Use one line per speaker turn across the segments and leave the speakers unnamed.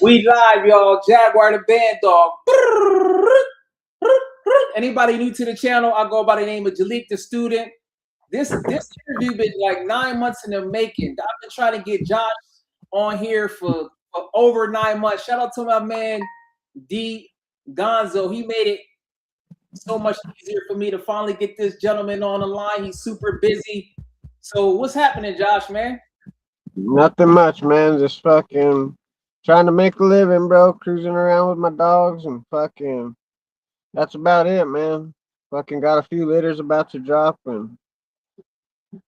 We live, y'all. Jaguar the Bandog. Anybody new to the channel? I go by the name of Jalik the Student. This interview been like 9 months in the making. I've been trying to get Josh on here for over 9 months. Shout out to my man D Gonzo. He made it so much easier for me to finally get this gentleman on the line. He's super busy. So what's happening, Josh, man?
Nothing much, man. Just fucking trying to make a living, bro. Cruising around with my dogs and fucking. That's about it, man. Fucking got a few litters about to drop and.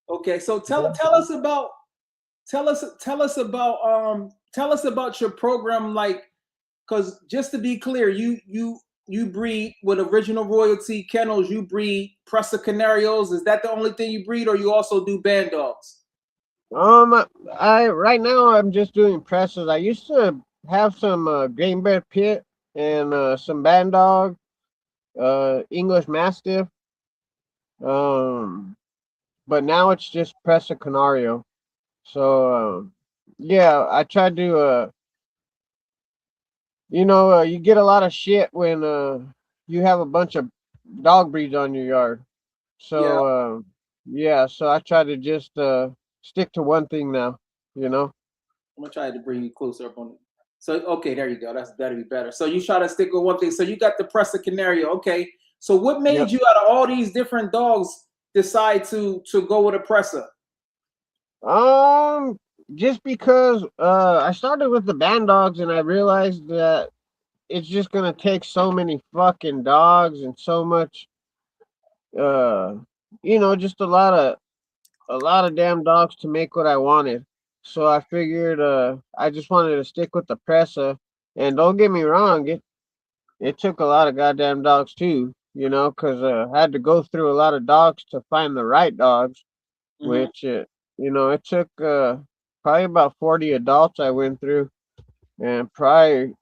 Okay, so tell us about your program, like, because just to be clear, you breed with original royalty kennels. You breed Presa Canarios. Is that the only thing you breed, or you also do Bandogs?
I right now I'm just doing presses. I used to have some Green Bear Pit and some Bandog, English Mastiff. But now it's just Presa Canario. So yeah, I tried to you get a lot of shit when you have a bunch of dog breeds on your yard.
Yeah,
So yeah, so I try to just stick to one thing now, you know.
I'm gonna try to bring you closer up on it. So okay, there you go. That's better. Be better. So you try to stick with one thing. So you got the Presa Canario. Okay. So what made
Yep.
you, out of all these different dogs, decide to go with a Presa?
Just because I started with the band dogs and I realized that it's just gonna take so many fucking dogs and so much uh just a lot of damn dogs to make what I wanted. So I figured I just wanted to stick with the Presa. And don't get me wrong, it took a lot of goddamn dogs too, because I had to go through a lot of dogs to find the right dogs,
Mm-hmm.
which it took probably about 40 adults I went through, and probably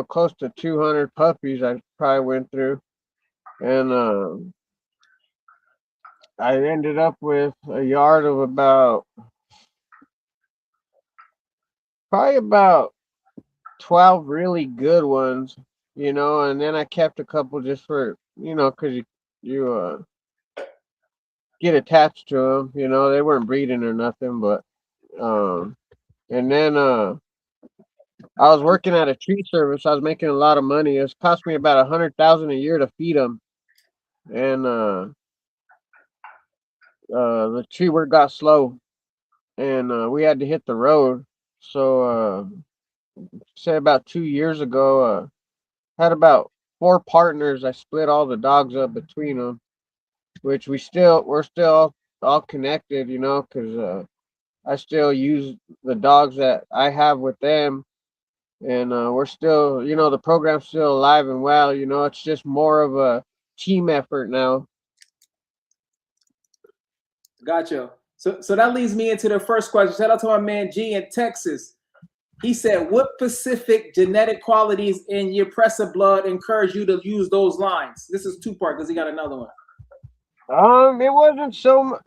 close to 200 puppies I probably went through, and I ended up with a yard of probably about 12 really good ones, and then I kept a couple just for because you get attached to them, they weren't breeding or nothing, but um and then I was working at a tree service. I was making a lot of money. It's cost me about 100,000 a year to feed them, and the tree work got slow, and we had to hit the road. So, say about 2 years ago, had about four partners. I split all the dogs up between them, which we're still all connected, because I still use the dogs that I have with them, and we're still, the program's still alive and well. It's just more of a team effort now.
Gotcha. So that leads me into the first question. Shout out to my man G in Texas. He said, "What specific genetic qualities in your Presa blood encourage you to use those lines?" This is two part because he got another one.
It wasn't so,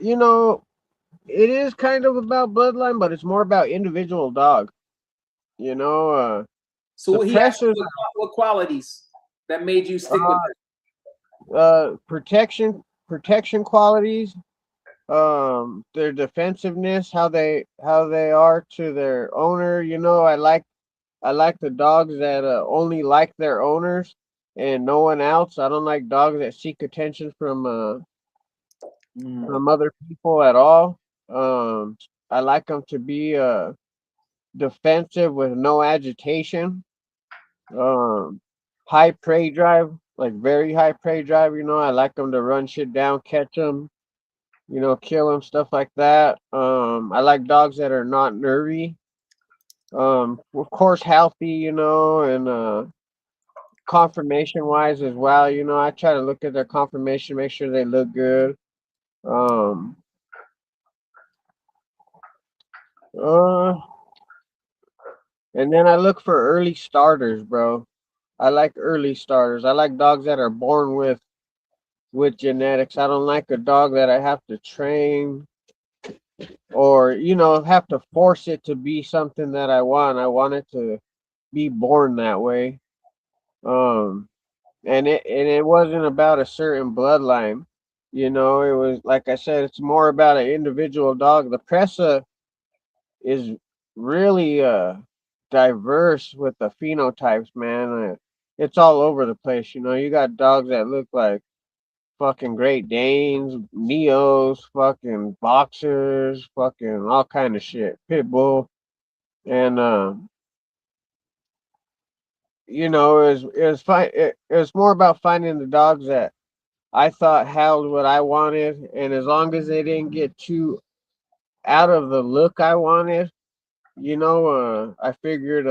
it is kind of about bloodline, but it's more about individual dog. You know, the
So he asked you
pressures,
what qualities that made you stick with
uh,
it.
protection qualities, their defensiveness, how they are to their owner. I like the dogs that only like their owners and no one else. I don't like dogs that seek attention from other people at all. I like them to be defensive with no agitation. Um, high prey drive, like very high prey drive. I like them to run shit down, catch them, kill them, stuff like that. I like dogs that are not nervy. Of course, healthy, and conformation wise as well. I try to look at their conformation, make sure they look good. Um, uh, and then I look for early starters, bro. I like early starters. I like dogs that are born with genetics. I don't like a dog that I have to train or have to force it to be something that I want. I want it be born that way. Um, and it wasn't about a certain bloodline. You know, it was like I said, it's more about an individual dog. The Presa is really diverse with the phenotypes, man. It's all over the place. You know, you got dogs that look like fucking Great Danes, Neos, fucking boxers, fucking all kind of shit, pit bull, and you know, it was more about finding the dogs that I thought held what I wanted, and as long as they didn't get too out of the look I wanted, you know, I figured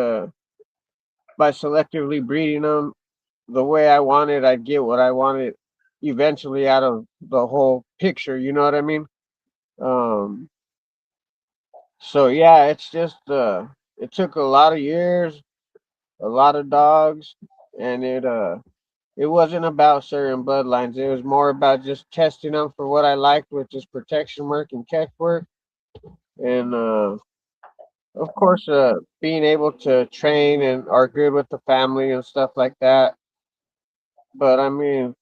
by selectively breeding them the way I wanted, I'd get what I wanted eventually out of the whole picture. You know what I mean? Um, so yeah, it's just it took a lot of years, a lot of dogs, and it wasn't about certain bloodlines. It was more about just testing them for what I liked, which is protection work and catch work, and of course, being able to train and are good with the family and stuff like that. But I mean,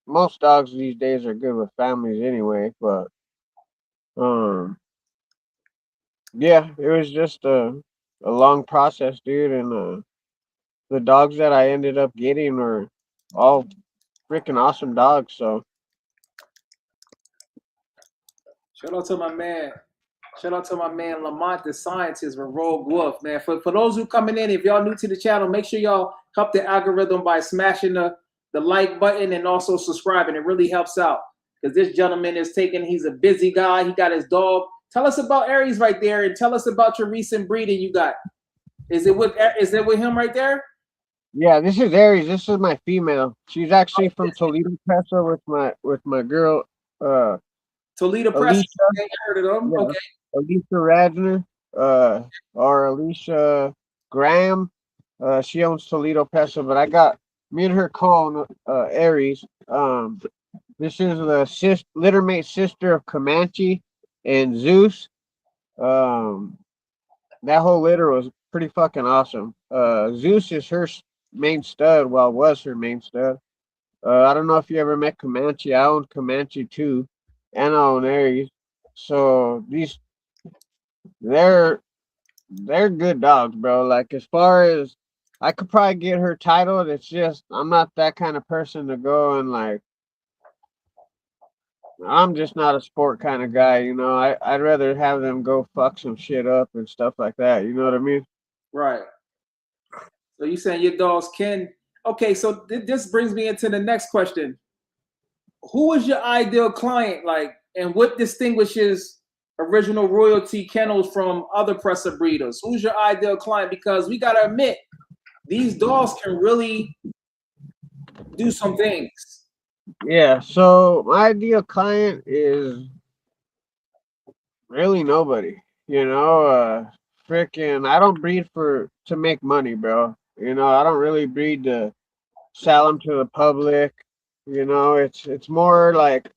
most dogs these days are good with families anyway. But um, yeah, it was just a long process, dude. And the dogs that I ended up getting were all freaking awesome dogs. So
Shout out to my man. Shout out to my man Lamont, the scientist with Rogue Wolf, man. For those who coming in, if y'all new to the channel, make sure y'all help the algorithm by smashing the like button and also subscribing. It really helps out because this gentleman is taking. He's a busy guy. He got his dog. Tell us about Aries right there, and tell us about your recent breeding you got. Is it with him right there?
yeah, this is Aries. This is my female. She's actually from Toledo, Presa, with my girl, uh,
Toledo Press.
Alicia.
Okay, I heard of them.
Yeah,
Okay.
Alicia Radner, uh, or Alicia Graham. She owns Toledo Presa, but I got me and her call Aries. This is the littermate sister of Comanche and Zeus. Um, that whole litter was pretty fucking awesome. Zeus is her main stud. Well, was her main stud. I don't know if you ever met Comanche. I own Comanche too, and I own Aries. So they're they're good dogs, bro. Like as far as I could probably get her titled, it's just I'm not that kind of person to go and like I'm just not a sport kind of guy, you know. I'd rather have them go fuck some shit up and stuff like that. You know what I mean?
Right. So you saying your dogs can? Okay. So this brings me into the next question. Who is your ideal client, like, and what distinguishes original royalty kennels from other presser breeders? Who's your ideal client? Because we gotta admit, these dogs can really do some things.
Yeah. So my ideal client is really nobody. You know, freaking I don't breed for to make money, bro. You know, I don't really breed to sell them to the public. You know, it's more like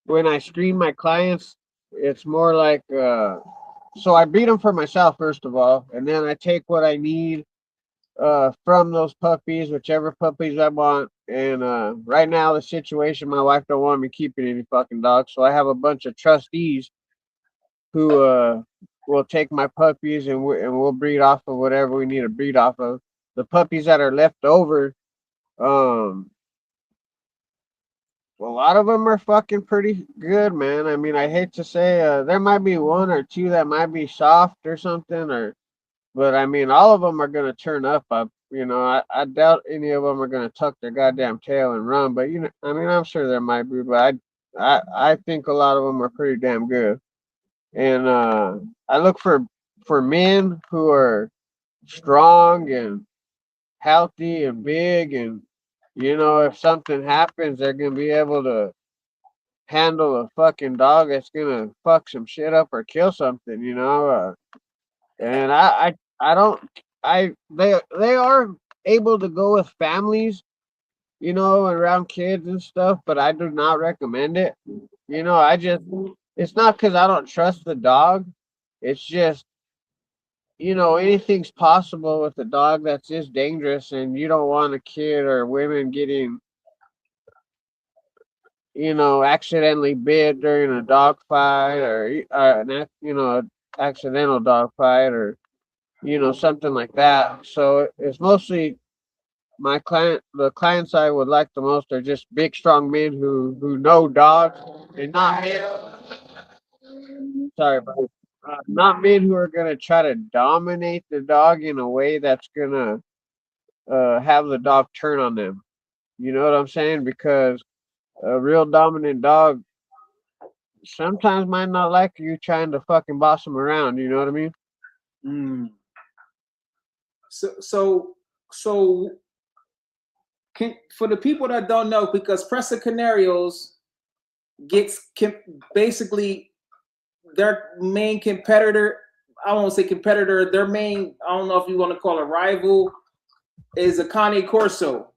when I screen my clients, it's more like so I breed them for myself first of all, and then I take what I need from those puppies, whichever puppies I want. And right now the situation, my wife don't want me keeping any fucking dogs, so I have a bunch of trustees who will take my puppies and we'll breed off of whatever we need to breed off of. The puppies that are left over, um, a lot of them are fucking pretty good, man. I mean, I hate to say, there might be one or two that might be soft or something, or but I mean, all of them are gonna turn up. You know, I doubt any of them are gonna tuck their goddamn tail and run. But you know, I mean, I'm sure there might be, but I think a lot of them are pretty damn good. And I look for men who are strong and healthy and big, and you know, if something happens, they're gonna be able to handle a fucking dog that's gonna fuck some shit up or kill something, you know. And I don't they are able to go with families, you know, around kids and stuff, but I do not recommend it. You know, it's not because I don't trust the dog. It's just anything's possible with a dog that's this dangerous, and you don't want a kid or women getting, accidentally bit during a dog fight, or accidental dog fight, or something like that. So it's mostly the clients I would like the most are just big, strong men who know dogs, and not men. Sorry, bro. Not men who are gonna try to dominate the dog in a way that's gonna have the dog turn on them. You know what I'm saying? Because a real dominant dog sometimes might not like you trying to fucking boss them around. You know what I mean?
Mm. So for the people that don't know, because Presa Canarios basically their main competitor. I won't say competitor. Their main, I don't know if you want to call it rival, is a Cane Corso.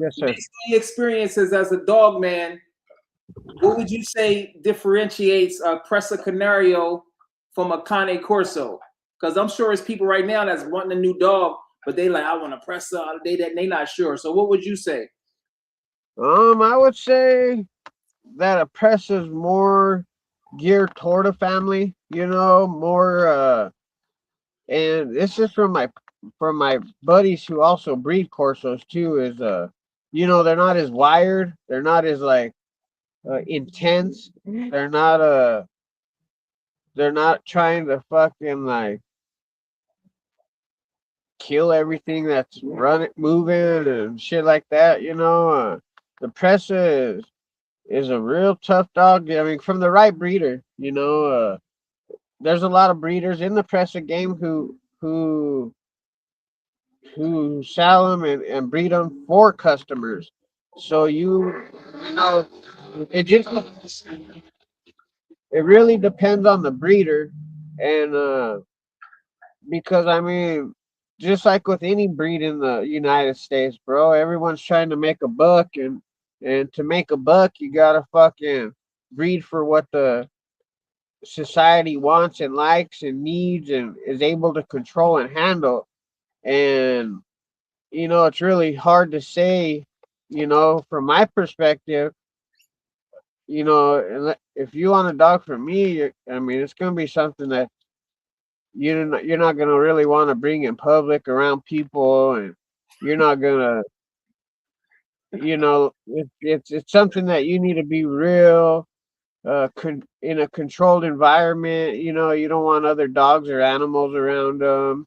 Yes, sir.
Based on your experiences as a dog man, what would you say differentiates a Presa Canario from a Cane Corso? Because I'm sure it's people right now that's wanting a new dog, but they like, I want a Presa. They not sure. So what would you say?
I would say that a press is more geared toward a family. More. And this is from my buddies who also breed Corsos too. Is they're not as wired. They're not as like intense. They're not trying to fucking like kill everything that's running, moving, and shit like that. The Pressa is a real tough dog. I mean, from the right breeder. There's a lot of breeders in the Pressa game who sell them and breed them for customers. So it just it really depends on the breeder, and because I mean, just like with any breed in the United States, bro, everyone's trying to make a buck, and to make a buck, you gotta fucking breed for what the society wants and likes and needs and is able to control and handle. And it's really hard to say, from my perspective, if you want a dog from me, I mean, it's going to be something that you're not going to really want to bring in public around people, and you're not going to, it's something that you need to be real, in a controlled environment. You don't want other dogs or animals around them.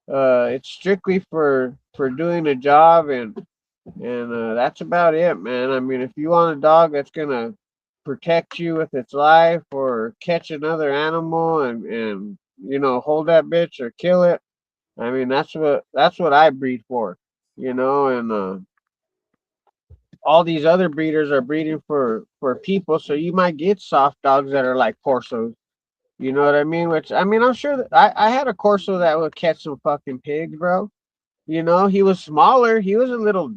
It's strictly for doing a job, and that's about it, man. I mean, if you want a dog that's gonna protect you with its life, or catch another animal and hold that bitch or kill it, I mean, that's what I breed for, and all these other breeders are breeding for people, so you might get soft dogs that are like Corsos. You know what I mean? Which, I mean, I'm sure that I had a Corso that would catch some fucking pigs, bro. He was smaller. He was a little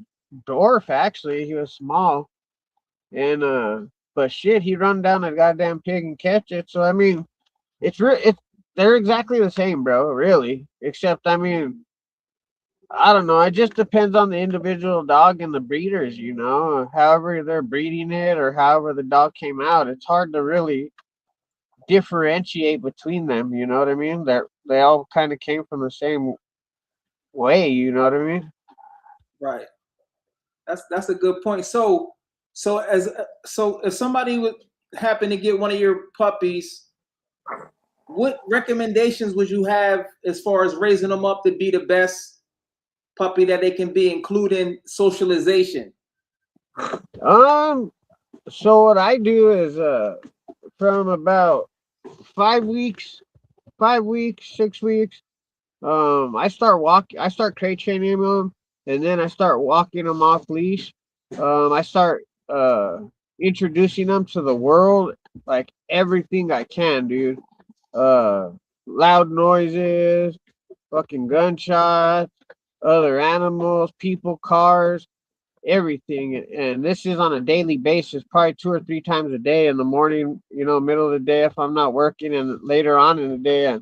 dwarf, actually. He was small. And but shit, he run down a goddamn pig and catch it. So I mean, it's they're exactly the same, bro, really. Except, I mean, I don't know. It just depends on the individual dog and the breeders, however they're breeding it, or however the dog came out. It's hard to really differentiate between them. You know what I mean? They all kind of came from the same way. You know what I mean?
Right. That's a good point. So if somebody would happen to get one of your puppies, what recommendations would you have as far as raising them up to be the best puppy that they can be, including socialization?
Um. So what I do is, from about 5 weeks, 5 weeks, 6 weeks, I start crate training them, and then I start walking them off leash. I start introducing them to the world, like everything I can, dude. Uh, Loud noises, fucking gunshots, other animals, people, cars, everything. And this is on a daily basis, probably 2 or 3 times a day, in the morning, middle of the day if I'm not working, and later on in the day.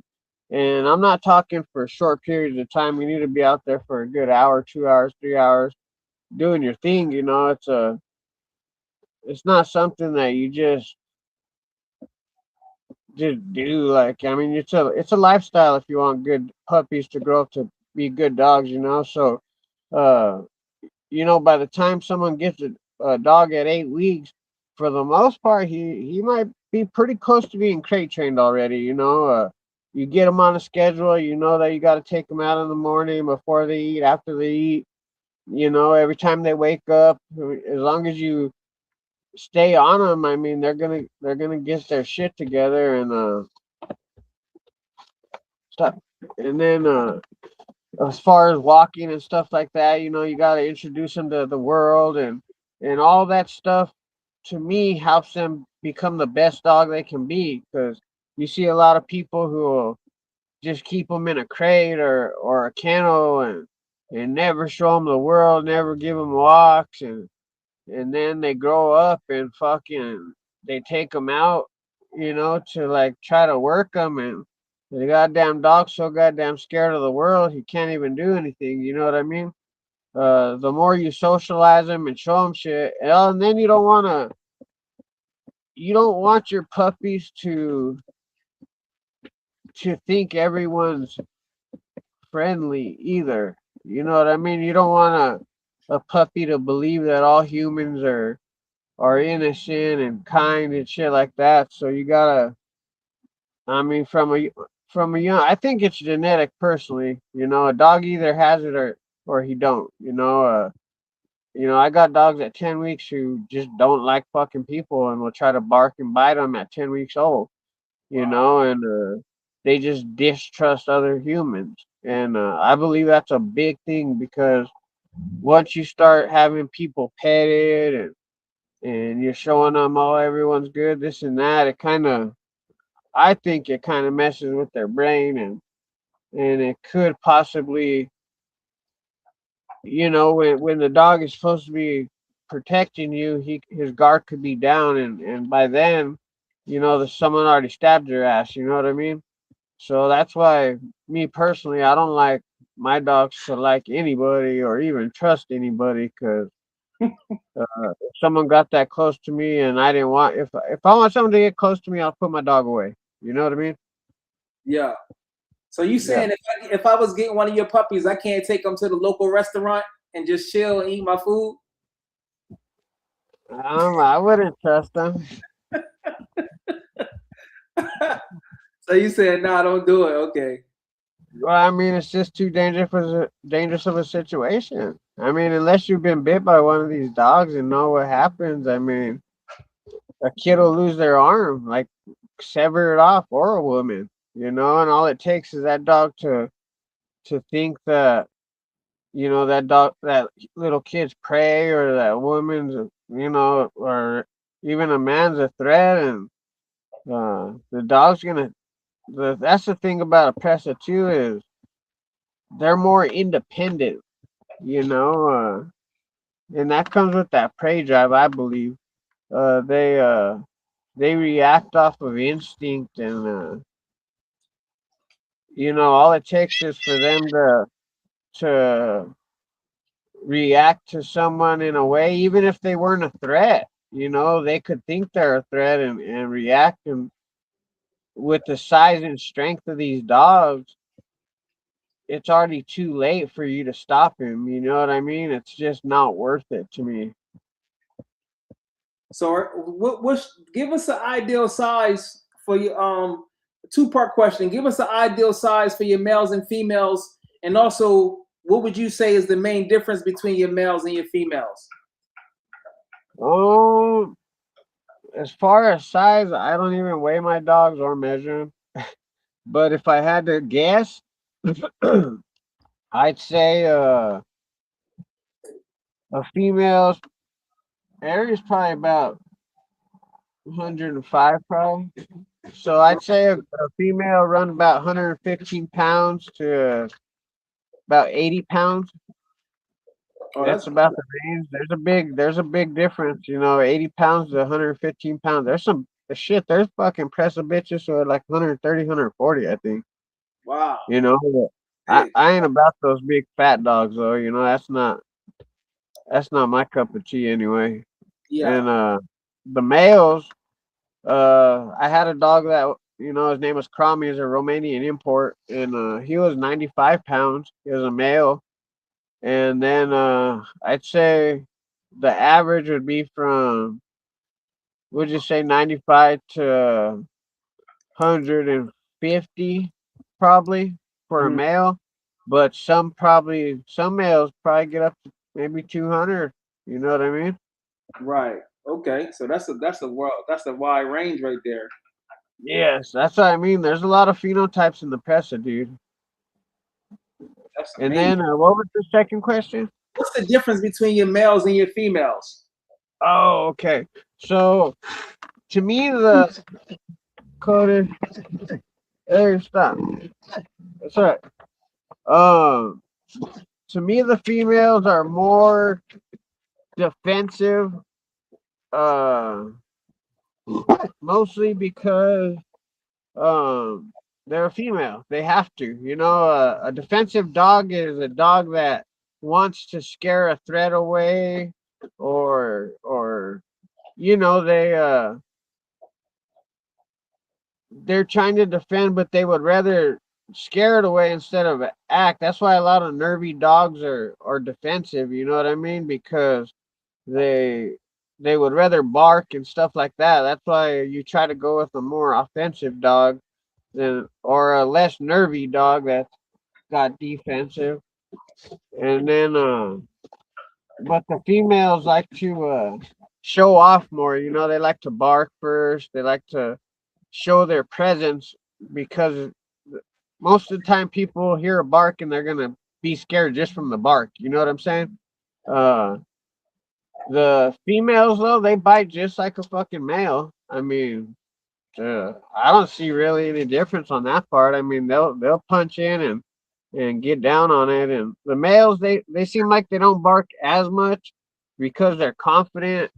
And I'm not talking for short periods of time. You need to be out there for a good hour, 2 hours, 3 hours, doing your thing. It's not something that you just do. Like, I mean, it's a lifestyle if you want good puppies to grow up to be good dogs. So, uh, by the time someone gets a dog at 8 weeks, for the most part, he might be pretty close to being crate trained already. You get them on a schedule. You know that you got to take them out in the morning before they eat, after they eat. Every time they wake up, as long as you stay on them, I mean, they're gonna get their shit together and stuff. And then as far as walking and stuff like that, you got to introduce them to the world and all that stuff. To me, helps them become the best dog they can be. Because you see a lot of people who will just keep them in a crate or a kennel and never show them the world, never give them walks, and then they grow up and fucking they take them out, to like try to work them, and the goddamn dog's so goddamn scared of the world he can't even do anything. You know what I mean? The more you socialize them and show them shit, and then you don't want your puppies to think everyone's friendly either. You know what I mean? You don't want a puppy to believe that all humans are innocent and kind and shit like that. So you gotta, I mean, from a young, I think it's genetic personally. A dog either has it or he don't. I got dogs at 10 weeks who just don't like fucking people and will try to bark and bite them at 10 weeks old. And they just distrust other humans. And I believe that's a big thing because once you start having people petted and you're showing them, oh, everyone's good, this and that, I think it kind of messes with their brain, and it could possibly, when the dog is supposed to be protecting you, his guard could be down, and by then, someone already stabbed your ass. You know what I mean? So that's why, me personally, I don't like my dogs to like anybody or even trust anybody because if someone got that close to me and I didn't want, if I want someone to get close to me, I'll put my dog away. You know what I mean?
Yeah. So you
Yeah.
saying if I was getting one of your puppies, I can't take them to the local restaurant and just chill and eat my food?
I wouldn't trust them.
So you said, nah, don't do it. Okay.
Well, I mean, it's just too dangerous of a situation. I mean, unless you've been bit by one of these dogs and know what happens, I mean, a kid will lose their arm, like sever it off, or a woman, and all it takes is that dog to think that, that dog, that little kid's prey, or that woman's, or even a man's a threat, and the dog's gonna. That's the thing about a Presa too, is they're more independent, you know, and that comes with that prey drive, I believe. They react off of instinct, and all it takes is for them to react to someone in a way, even if they weren't a threat. They could think they're a threat and react. And with the size and strength of these dogs, it's already too late for you to stop him. You know what I mean? It's just not worth it to me.
So give us an ideal size for your two-part question. Give us an ideal size for your males and females, and also what would you say is the main difference between your males and your females?
Oh, as far as size, I don't even weigh my dogs or measure them. But if I had to guess, I'd say a female's area is probably about 105, probably. So I'd say a female run about 115 pounds to about 80 pounds.
Oh,
That's
that's
about the range. There's a big difference, 80 pounds to 115 pounds. There's some shit. There's fucking Presa bitches who are like 130, 140, I think.
Wow.
You know,
Hey,
I ain't about those big fat dogs though. You know, that's not my cup of tea anyway.
yeah.
And the males, I had a dog that his name was Cromie, is a Romanian import, and he was 95 pounds. He was a male, and then I'd say the average would be from, would you say 95 to 150 probably for a
Mhm.
male, but some males probably get up to maybe 200. You know what I mean?
Right. Okay. So that's a wide range right there.
Yes, that's what I mean. There's a lot of phenotypes in the Presa, dude.
That's
And
amazing.
then what was the second question?
What's the difference between your males and your females?
Oh, okay. So to me, the coded. Hey, stop. That's all right. Um, to me, the females are more defensive. Uh, Mostly because they're a female. They have to. You know, a defensive dog is a dog that wants to scare a threat away, or they're trying to defend, but they would rather scare it away instead of act. That's why a lot of nervy dogs are defensive. You know what I mean? Because they they would rather bark and stuff like that. That's why you try to go with a more offensive dog than or a less nervy dog that's got defensive. And then but the females like to show off more, they like to bark first. They like to show their presence because most of the time people hear a bark and they're gonna be scared just from the bark. You know what I'm saying? Uh the females though, they bite just like a fucking male. I mean, I don't see really any difference on that part. I mean, they'll punch in and get down on it. And the males, they seem like they don't bark as much because they're confident.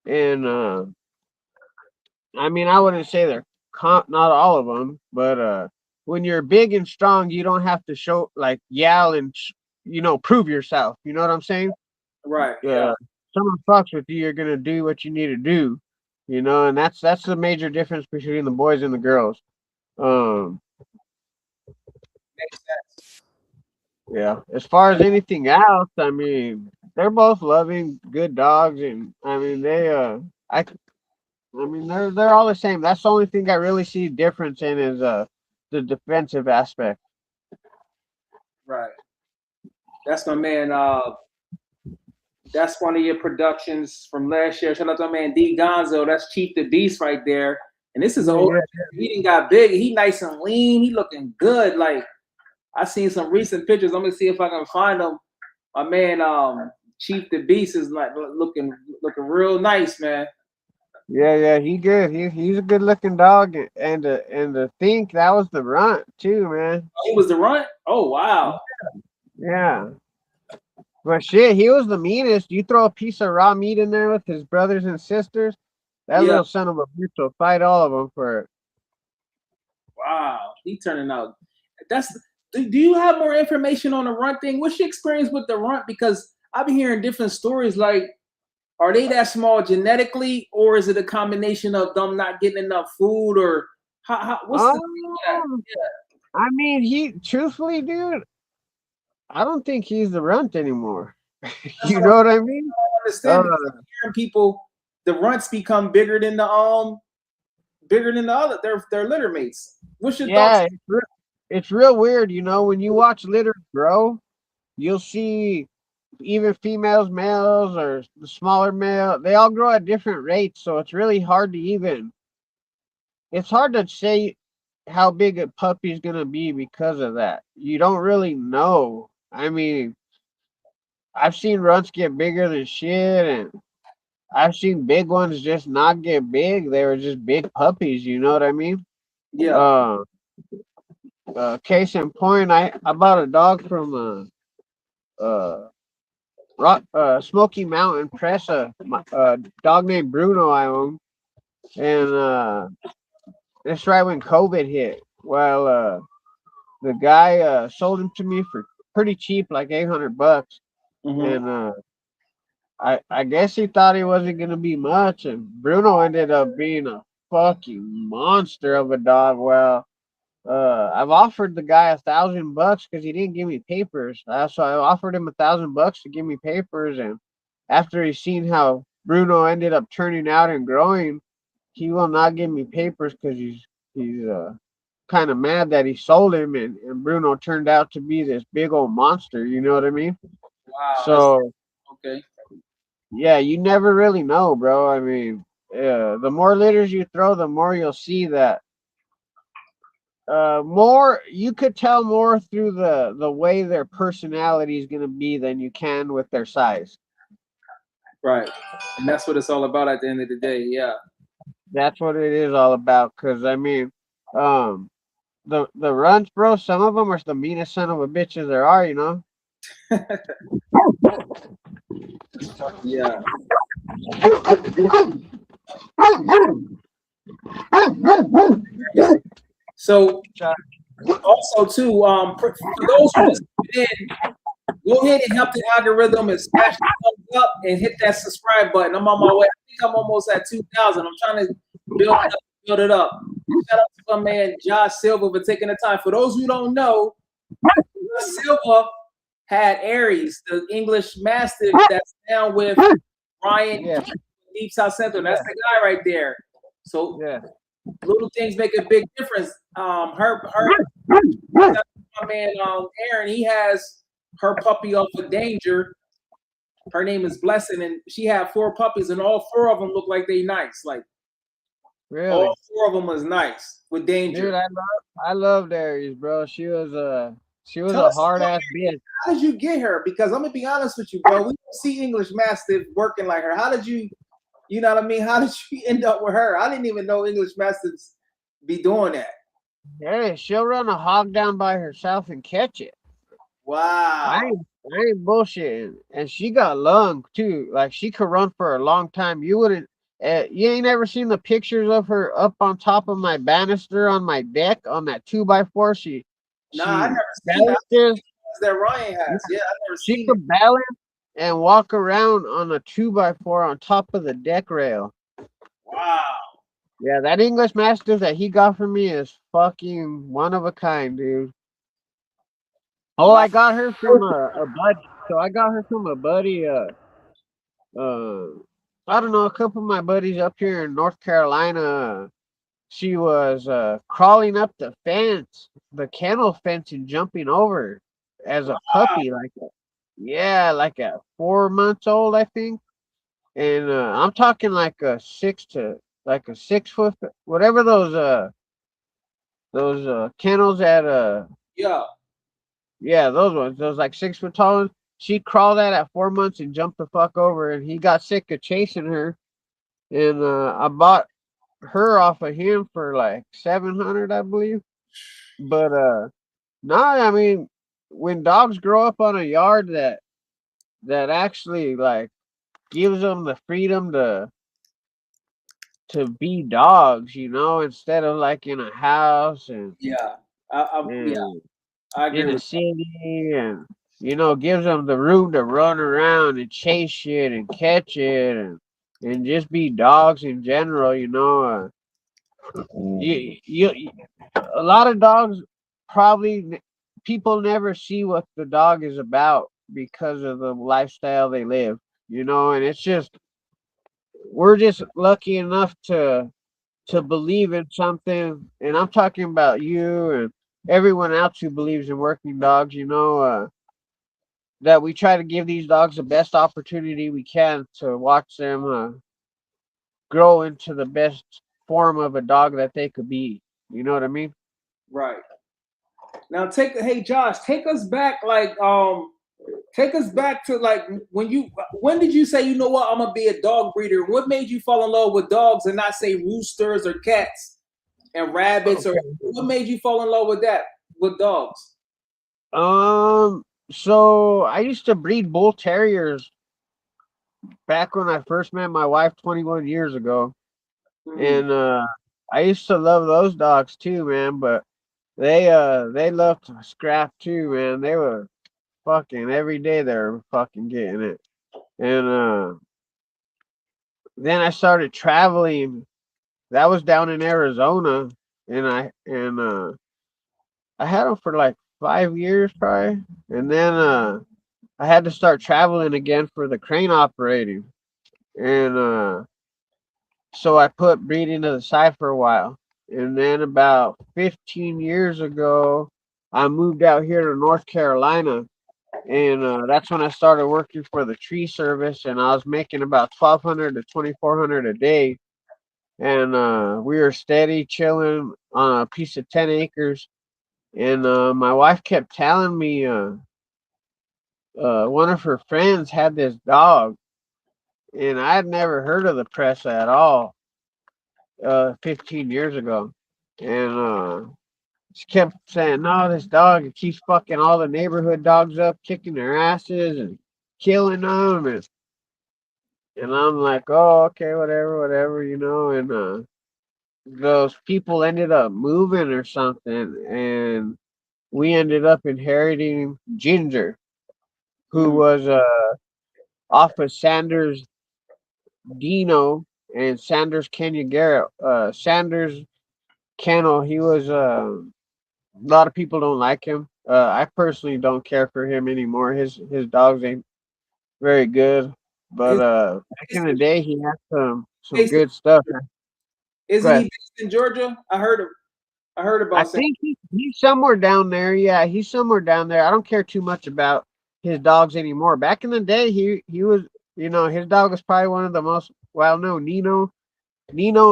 And I mean, I wouldn't say they're not all of them, but when you're big and strong, you don't have to show like yell and prove yourself. You know what I'm saying?
Right. Yeah.
uh, Someone fucks with you, you're gonna do what you need to do, and that's the major difference between the boys and the girls. Um,
Makes sense.
yeah. As far as anything else, I mean, they're both loving, good dogs, and I mean I mean they're all the same. That's the only thing I really see difference in is the defensive aspect.
Right. That's my man. That's one of your productions from last year. Shout out to my man D Gonzo. That's Chief the Beast right there. And this is an
Yeah,
older.
yeah,
He didn't got big. He nice and lean. He looking good. Like I seen some recent pictures. I'm gonna see if I can find them. My man, Chief the Beast is like looking real nice, man.
yeah. He good. He's a good looking dog, and to think that was the runt too, man.
Oh, he was the runt. Oh wow.
Yeah. But shit, he was the meanest. You throw a piece of raw meat in there with his brothers and sisters, that
Yeah.
little son of a bitch will fight all of them for it.
Wow. He turning out. That's. Do you have more information on the runt thing? What's your experience with the runt? Because I've been hearing different stories. Like, are they that small genetically, or is it a combination of them not getting enough food, or what's the thing with that?
Um, I mean, truthfully, dude, I don't think he's the runt anymore.
That's
You
what I
know what I mean?
don't
Uh,
understand because I'm hearing people, the runts become bigger than the other their litter mates. What's your thoughts?
yeah, it's real weird. When you watch litter grow, you'll see even females, males, or the smaller male, they all grow at different rates. So it's really hard to it's hard to say how big a puppy's gonna be because of that. You don't really know. I mean, I've seen runts get bigger than shit, and I've seen big ones just not get big. They were just big puppies. You know what I mean?
Yeah.
Uh, Case in point, I bought a dog from Smoky Mountain Presa. Dog named Bruno I own, and it's right when COVID hit. Well, the guy sold him to me for pretty cheap, like $800,
Mm-hmm.
and I guess he thought he wasn't gonna be much, and Bruno ended up being a fucking monster of a dog. Well, I've offered the guy $1,000 because he didn't give me papers. So I offered him $1,000 to give me papers, and after he's seen how Bruno ended up turning out and growing, he will not give me papers because he's kind of mad that he sold him, and Bruno turned out to be this big old monster. You know what I mean?
Wow, that's
So
okay.
yeah, you never really know, bro. I mean, the more litters you throw, the more you'll see that more you could tell more through the way their personality is going to be than you can with their size.
Right. And that's what it's all about at the end of the day. Yeah.
That's what it is all about. Because I mean, um the runs, bro, some of them are the meanest son of a bitches there are, you know.
Yeah. So also too, for those who just tuned in, go ahead and help the algorithm and smash the thumbs up and hit that subscribe button. I'm on my way. I think I'm almost at 2,000. I'm trying to build it up. And shout out to my man Josh Silva for taking the time. For those who don't know, Silva had Aries, the English Mastiff that's down with Ryan
Yeah,
Deep South Central. That's the guy right there. So
yeah.
little things make a big difference. My man Aaron, he has her puppy off of Danger. Her name is Blessing, and she had 4 puppies, and all 4 of them look like they nice. Like
Really,
all 4 of them was nice with Danger.
dude, I loved Aries, bro. She was
Tell
a
us,
hard ass bitch.
how did you get her? Because I'm gonna be honest with you, bro. We don't see English Mastiff working like her. How did you, you know what I mean? How did you end up with her? I didn't even know English Mastiffs be doing that.
Hey, she'll run a hog down by herself and catch it. I
Wow.
ain't, I ain't bullshitting. And she got lung too. Like she could run for a long time. You wouldn't. You ain't ever seen the pictures of her up on top of my banister on my deck on that 2x4.
Nah, I
She
never seen that.
balances.
That Ryan
Yeah,
has. Yeah, I never
she
seen it.
could balance and walk around on a 2x4 on top of the deck rail.
Wow.
Yeah, that English Mastiff that he got for me is fucking one of a kind, dude. Oh,
Wow.
I got her from a buddy. So I got her from a buddy. Uh, I don't know, a couple of my buddies up here in North Carolina. She was crawling up the fence, the kennel fence, and jumping over as a puppy, yeah, like at 4 months old, I think. And I'm talking like a 6 foot, whatever those kennels at
Yeah.
yeah, those ones, those like 6 foot tall ones. She crawled at 4 months and jumped the fuck over, and he got sick of chasing her. And I bought her off of him for like 700, I believe. But no, I mean, when dogs grow up on a yard that actually like gives them the freedom to be dogs, you know, instead of like in a house
Yeah. Yeah,
and
I agree
in a
with
city, and gives them the room to run around and chase shit and catch it and just be dogs in general. You a lot of dogs probably people never see what the dog is about because of the lifestyle they live. And it's just we're just lucky enough to believe in something, and I'm talking about you and everyone else who believes in working dogs. That we try to give these dogs the best opportunity we can to watch them grow into the best form of a dog that they could be. You know what I mean?
right. Now hey Josh, take us back to like when did you say, you know what, I'm gonna be a dog breeder? What made you fall in love with dogs and not say roosters or cats and rabbits, or
Okay.
what made you fall in love with that with dogs?
So I used to breed bull terriers back when I first met my wife 21 years ago,
Hmm.
and I used to love those dogs too, man. But they love to scrap too, man. They were fucking every day they were fucking getting it. And then I started traveling. That was down in Arizona, and I had them for like 5 years probably, and then I had to start traveling again for the crane operating, and so I put breeding to the side for a while, and then about 15 years ago, I moved out here to North Carolina, and that's when I started working for the tree service, and I was making about 1,200 to 2,400 a day, and we were steady chilling on a piece of 10 acres. And my wife kept telling me one of her friends had this dog, and I'd never heard of the Presa at all 15 years ago. And she kept saying, "No, this dog it keeps fucking all the neighborhood dogs up, kicking their asses and killing them." And I'm like, "Oh, okay, whatever, whatever, you know." And those people ended up moving or something, and we ended up inheriting Ginger, who
Mm.
was off of Sanders Dino and Sanders Kenya Garrett. Sanders Kennel, he was a lot of people don't like him. I personally don't care for him anymore. His dogs ain't very good. But
Is,
back
is,
in the day, he had some
based
good stuff.
isn't he
But
based in Georgia? I heard
I
about saying.
think he's somewhere down there. Yeah, he's somewhere down there. I don't care too much about his dogs anymore. Back in the day, he was, his dog was probably one of the most well known. Nino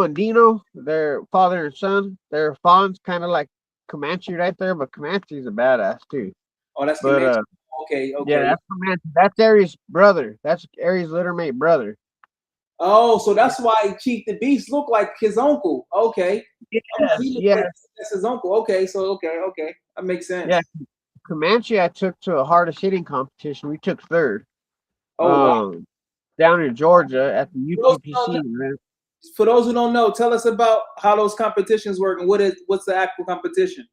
and Dino, their father and son. They're fawns, kind of like Comanche right there, but Comanche's a badass too.
Oh, that's
But
Comanche. Okay,
yeah,
okay.
that's Comanche. That's Aries' brother. That's Aries' littermate brother.
Oh, so that's why Chief the Beast looked like his uncle. Okay.
Yes,
He looked like
yes,
that's his uncle. Okay, so okay. That makes
yeah.
sense.
Comanche, I took to a hardest hitting competition. We took third.
Oh wow.
Um, Down in Georgia at the
For those,
UTPC. Man.
for those who don't know, tell us about how those competitions work and what's the actual competition.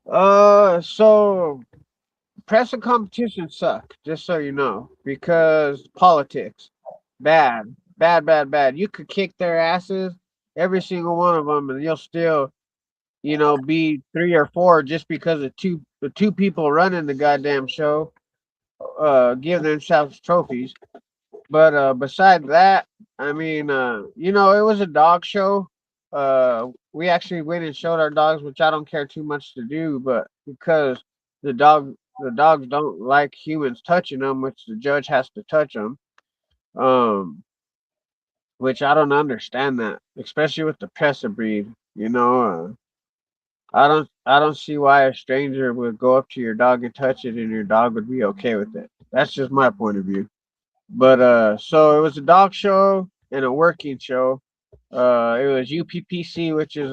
So press and competition suck, just so you know, because politics, bad, bad, bad, bad. You could kick their asses, every single one of them, and you'll still, be 3 or 4 just because the two people running the goddamn show, give themselves trophies. But beside that, I mean, it was a dog show. We actually went and showed our dogs, which I don't care too much to do, but because the dogs don't like humans touching them, which the judge has to touch them. Um, which I don't understand that, especially with the Presa breed. I don't see why a stranger would go up to your dog and touch it, and your dog would be okay with it. That's just my point of view. But so it was a dog show and a working show. It was UPPC, which is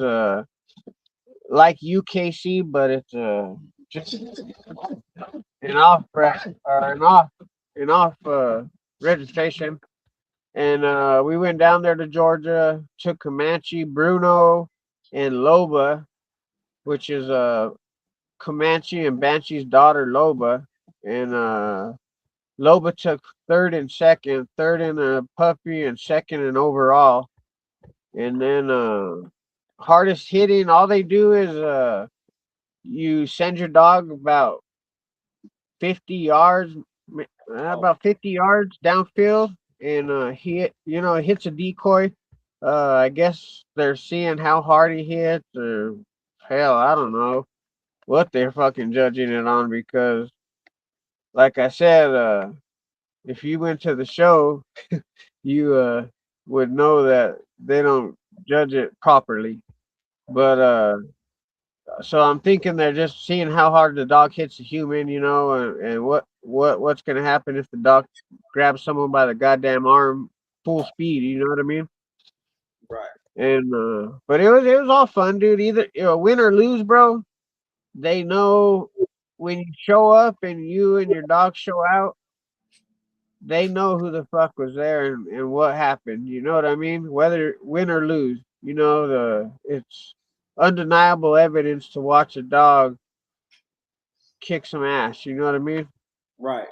like UKC, but it's just an off or an off registration. And we went down there to Georgia, took Comanche, Bruno, and Loba, which is Comanche and Banshee's daughter, Loba, and Loba took third and second, third in a puppy, and second in overall. And then hardest hitting, all they do is you send your dog about 50 yards, about 50 yards downfield, and it hits a decoy. I guess they're seeing how hard he hits, or hell, I don't know what they're fucking judging it on because, like I said, if you went to the show, you would know that they don't judge it properly. But so I'm thinking they're just seeing how hard the dog hits a human, and what's gonna happen if the dog grabs someone by the goddamn arm full speed. You know what I mean?
Right.
And but it was all fun, dude. Either win or lose, bro. They know when you show up and you and your dog show out, they know who the fuck was there and what happened. You know what I mean? Whether win or lose, it's undeniable evidence to watch a dog kick some ass. You know what I mean?
Right.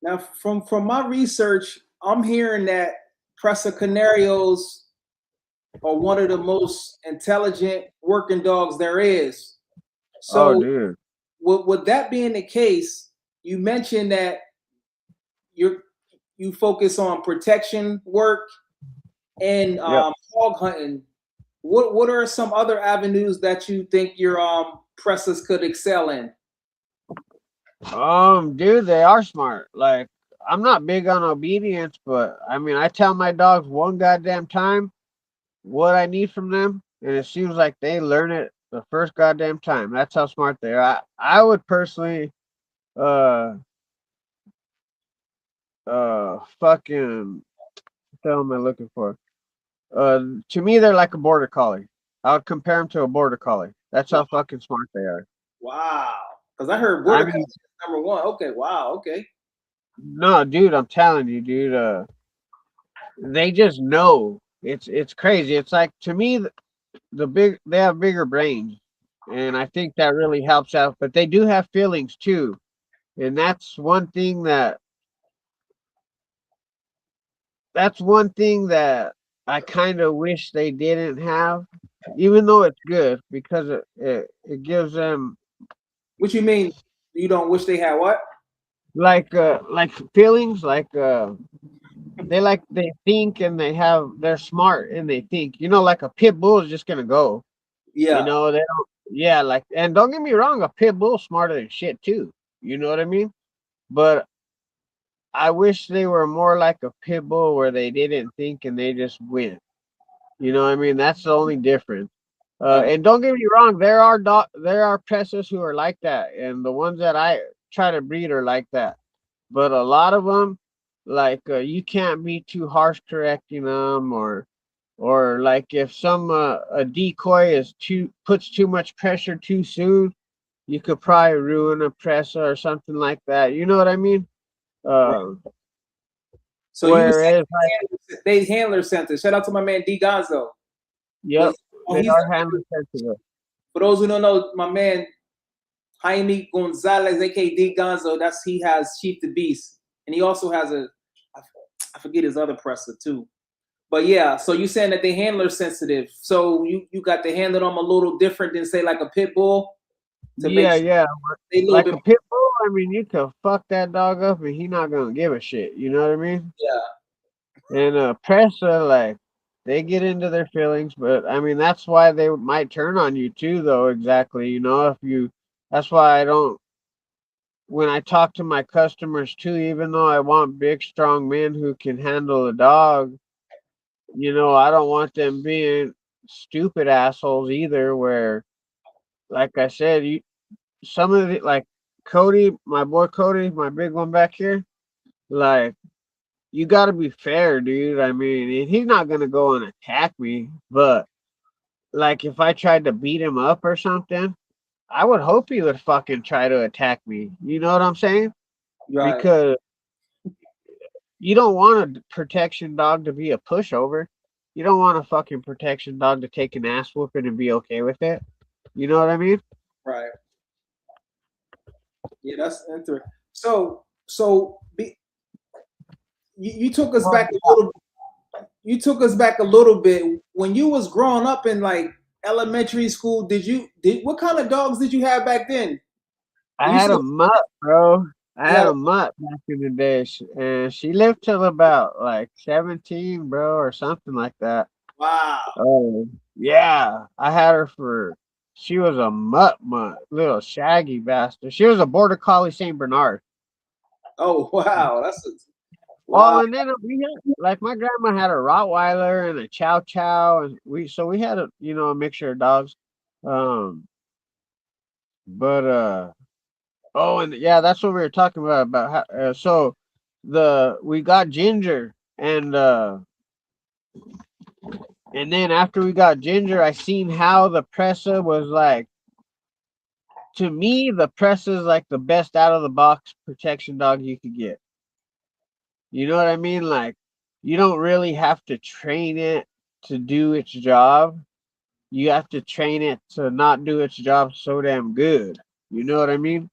Now, from my research, I'm hearing that Presa Canarios are one of the most intelligent working dogs there is.
Oh,
So,
dude.
with that being the case, you mentioned that you focus on protection work and
Yep.
hog hunting. What are some other avenues that you think your Presas could excel in?
Dude, they are smart. Like, I'm not big on obedience, but I mean, I tell my dogs one goddamn time what I need from them, and it seems like they learn it the first goddamn time. That's how smart they are. I would personally, uh, fucking, what the hell am I looking for? To me, they're like a border collie. I would compare them to a border collie. That's how fucking smart they are.
Wow. Because I heard
I
border collie
mean,
is number one. Okay. Wow. Okay.
no, dude, I'm telling you, dude. They just know. It's crazy. It's like to me, the big they have bigger brains, and I think that really helps out. But they do have feelings too, and that's one thing that I kind of wish they didn't have, even though it's good because it gives them
What you mean? You don't wish they had what?
like feelings they think and they're smart and they think, like a pit bull is just gonna go.
Yeah.
They don't. Yeah, like, and don't get me wrong, a pit bull's smarter than shit too. You know what I mean? But I wish they were more like a pit bull where they didn't think and they just went. You know what I mean? That's the only difference.
Uh,
And don't get me wrong, there are Presses who are like that, and the ones that I try to breed are like that. But a lot of them, like, you can't be too harsh correcting them, or like if a decoy puts too much pressure too soon, you could probably ruin a presser or something like that. You know what I mean?
right.
Uh,
So you was
Whereas, like,
saying they handler center. Shout out to my man D Gonzo.
yep,
But oh,
they
he's
are handler sensitive.
for those who don't know, my man Jaime Gonzalez, aka D Gonzo. He has Chief the Beast, and he also has I forget his other presser too. But yeah, so you saying that they handler sensitive. So you got to handle them a little different than say like a pit bull to make
Yeah,
sure
yeah.
they a little
Like
bit
a pit bull, I mean, you could fuck that dog up and he not gonna give a shit. You know what I mean?
yeah,
And Pressa, like, they get into their feelings, but I mean, that's why they might turn on you too, though. Exactly. That's why I don't. When I talk to my customers too, even though I want big, strong men who can handle a dog, I don't want them being stupid assholes either. Where, like I said, some of it, like Cody, my boy Cody, my big one back here, like, you got to be fair, dude. I mean, and he's not gonna go and attack me, but like if I tried to beat him up or something, I would hope he would fucking try to attack me. You know what I'm saying?
right,
Because you don't want a protection dog to be a pushover. You don't want a fucking protection dog to take an ass whooping and be okay with it. You know what I mean?
right. Yeah, that's interesting. So you took us
Well,
back a little. You took us back a little bit when you was growing up in like elementary school. Did what kind of dogs did you have back then?
I
You
had a
said
mutt, bro. I
you
had
had a
a mutt back in the day, and she lived till about like 17, bro, or something like that.
wow.
Oh, yeah. I had her she was a mutt, little shaggy bastard. She was a border collie Saint Bernard.
Oh wow,
Oh,
wow.
and then we had, like, my grandma had a Rottweiler and a Chow Chow, and we had a mixture of dogs. Um, but oh, and yeah, that's what we were talking about how, so we got Ginger, and then after we got Ginger, I seen how the Pressa was like. To me, the Pressa is like the best out of the box protection dog you could get. You know what I mean? Like, you don't really have to train it to do its job. you have to train it to not do its job so damn good. You know what I mean?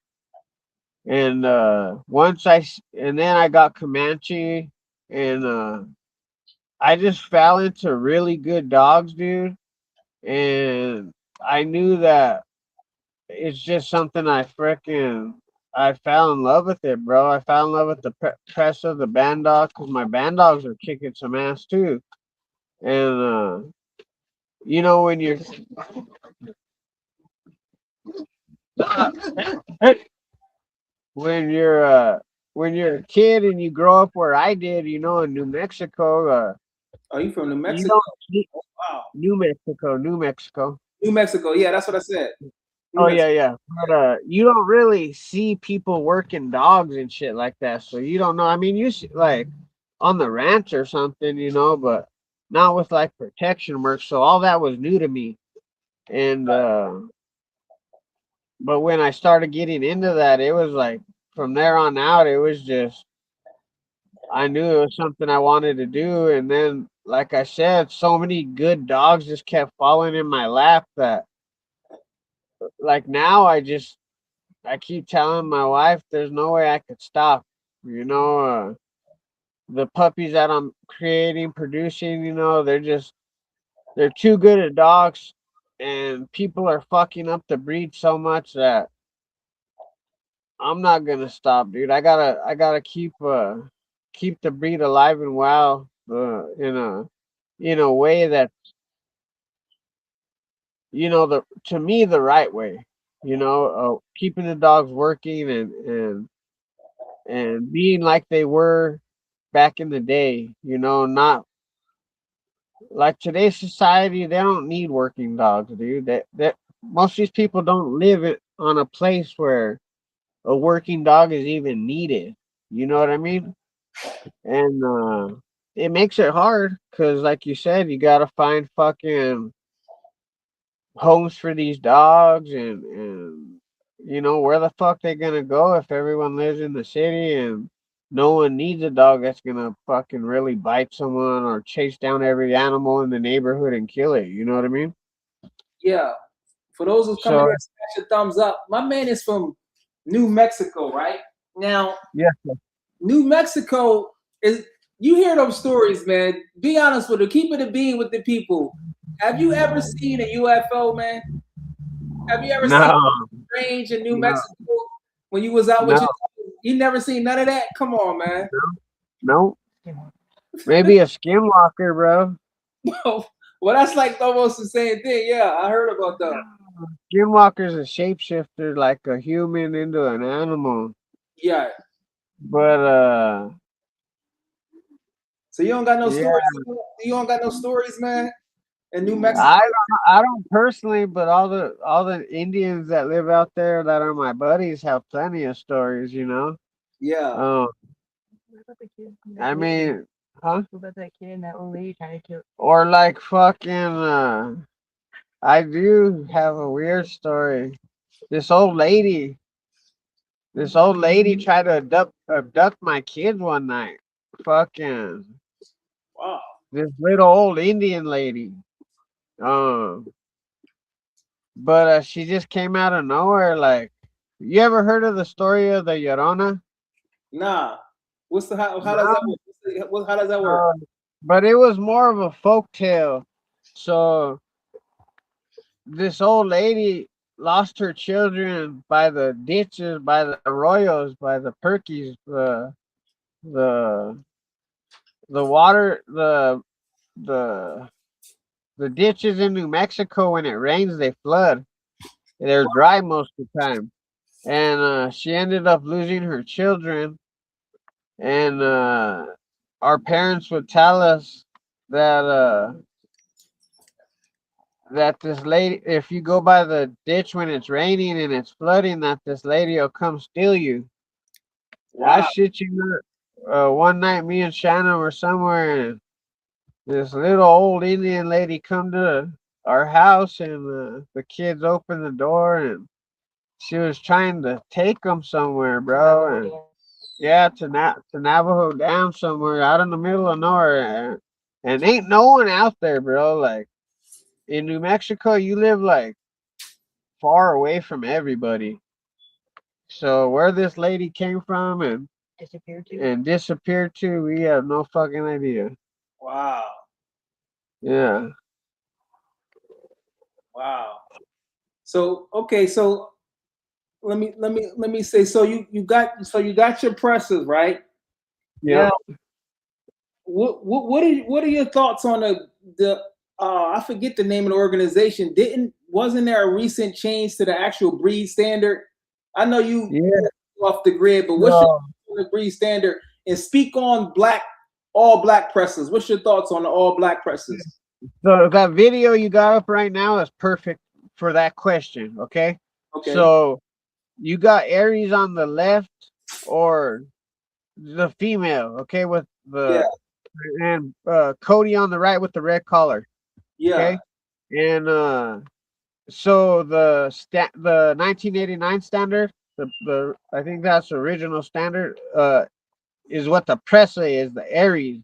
And and then I got Comanche, and I just fell into really good dogs, dude. And I knew that it's just something I fell in love with it, bro. I fell in love with the Presa, the Bandog, because my Bandogs are kicking some ass too. And you know when you're uh when you're a kid and you grow up where I did, in New Mexico,
Are you from New
you
Mexico?
don't
Wow.
New Mexico.
New Mexico. Yeah, that's what I said. New
Oh yeah,
Mexico.
yeah. But you don't really see people working dogs and shit like that, so you don't know. I mean, you see like on the ranch or something, but not with like protection work. So all that was new to me. And but when I started getting into that, it was like from there on out, it was just I knew it was something I wanted to do. And then, like I said, so many good dogs just kept falling in my lap that like now I keep telling my wife there's no way I could stop. The puppies that I'm creating, producing, they're too good at dogs, and people are fucking up the breed so much that I'm not gonna stop, dude. I gotta keep the breed alive and well, in a way that the to me the right way. Keeping the dogs working and being like they were back in the day. Not like today's society. They don't need working dogs, dude. That most of these people don't live on a place where a working dog is even needed. You know what I mean? And it makes it hard because, like you said, you gotta find fucking homes for these dogs, and where the fuck they gonna go if everyone lives in the city and no one needs a dog that's gonna fucking really bite someone or chase down every animal in the neighborhood and kill it. You know what I mean?
Yeah. For those who's coming
So
in, smash your thumbs up. My man is from New Mexico, right? Now,
yeah,
New Mexico is you hear those stories, man. Be honest with it. Keep it a being with the people. Have you ever seen a UFO, man? Have you ever seen
no,
strange in New
no,
Mexico when you was out with
no,
your you never seen none of that? Come on, man.
no. Maybe a skinwalker, bro.
Well, that's like almost the same thing. Yeah, I heard about that.
Skinwalker's a shapeshifter, like a human into an animal.
Yeah.
But
So you don't got no
yeah,
stories. You don't got no stories, man. In New Mexico.
I don't personally, but all the Indians that live out there that are my buddies have plenty of stories.
Yeah.
Um,
What about the kid
I mean, huh?
What about that kid and that old lady trying to kill?
Or like fucking. I do have a weird story. This old lady, this old lady tried to abduct my kids one night. Fucking
Wow.
this little old Indian lady. Um, but she just came out of nowhere. Like, you ever heard of the story of the Llorona?
Nah. What's the how does
No.
that work? How does that work?
But it was more of a folk tale. So this old lady lost her children by the ditches, by the arroyos, by the perkies, the the water, the the ditches in New Mexico. When it rains, they flood. They're dry most of the time, and she ended up losing her children. And our parents would tell us that this lady, if you go by the ditch when it's raining and it's flooding, that this lady will come steal you. I
Wow.
shit you not. One night, me and Shannon were somewhere, and this little old Indian lady come to our house, and the kids opened the door, and she was trying to take them somewhere, bro. And yeah, to Navajo down somewhere out in the middle of nowhere, and ain't no one out there, bro. Like in New Mexico, you live like far away from everybody. So where this lady came from and disappeared to, we have no fucking idea.
Wow.
Yeah.
Wow. So okay, so let me say, so you got your presses, right?
Yeah.
What are your thoughts on the I forget the name of the organization. Wasn't there a recent change to the actual breed standard? I know you
Yeah.
off the grid, but what's your
No.
thoughts on the breed standard? And speak on all black presses. What's your thoughts on the all black presses?
So that video you got up right now is perfect for that question. Okay.
Okay.
So you got Aries on the left or the female, okay, with
Yeah.
and Cody on the right with the red collar.
Yeah.
Okay. And so the 1989 standard, the I think that's the original standard, is what the Presa is, the Aries.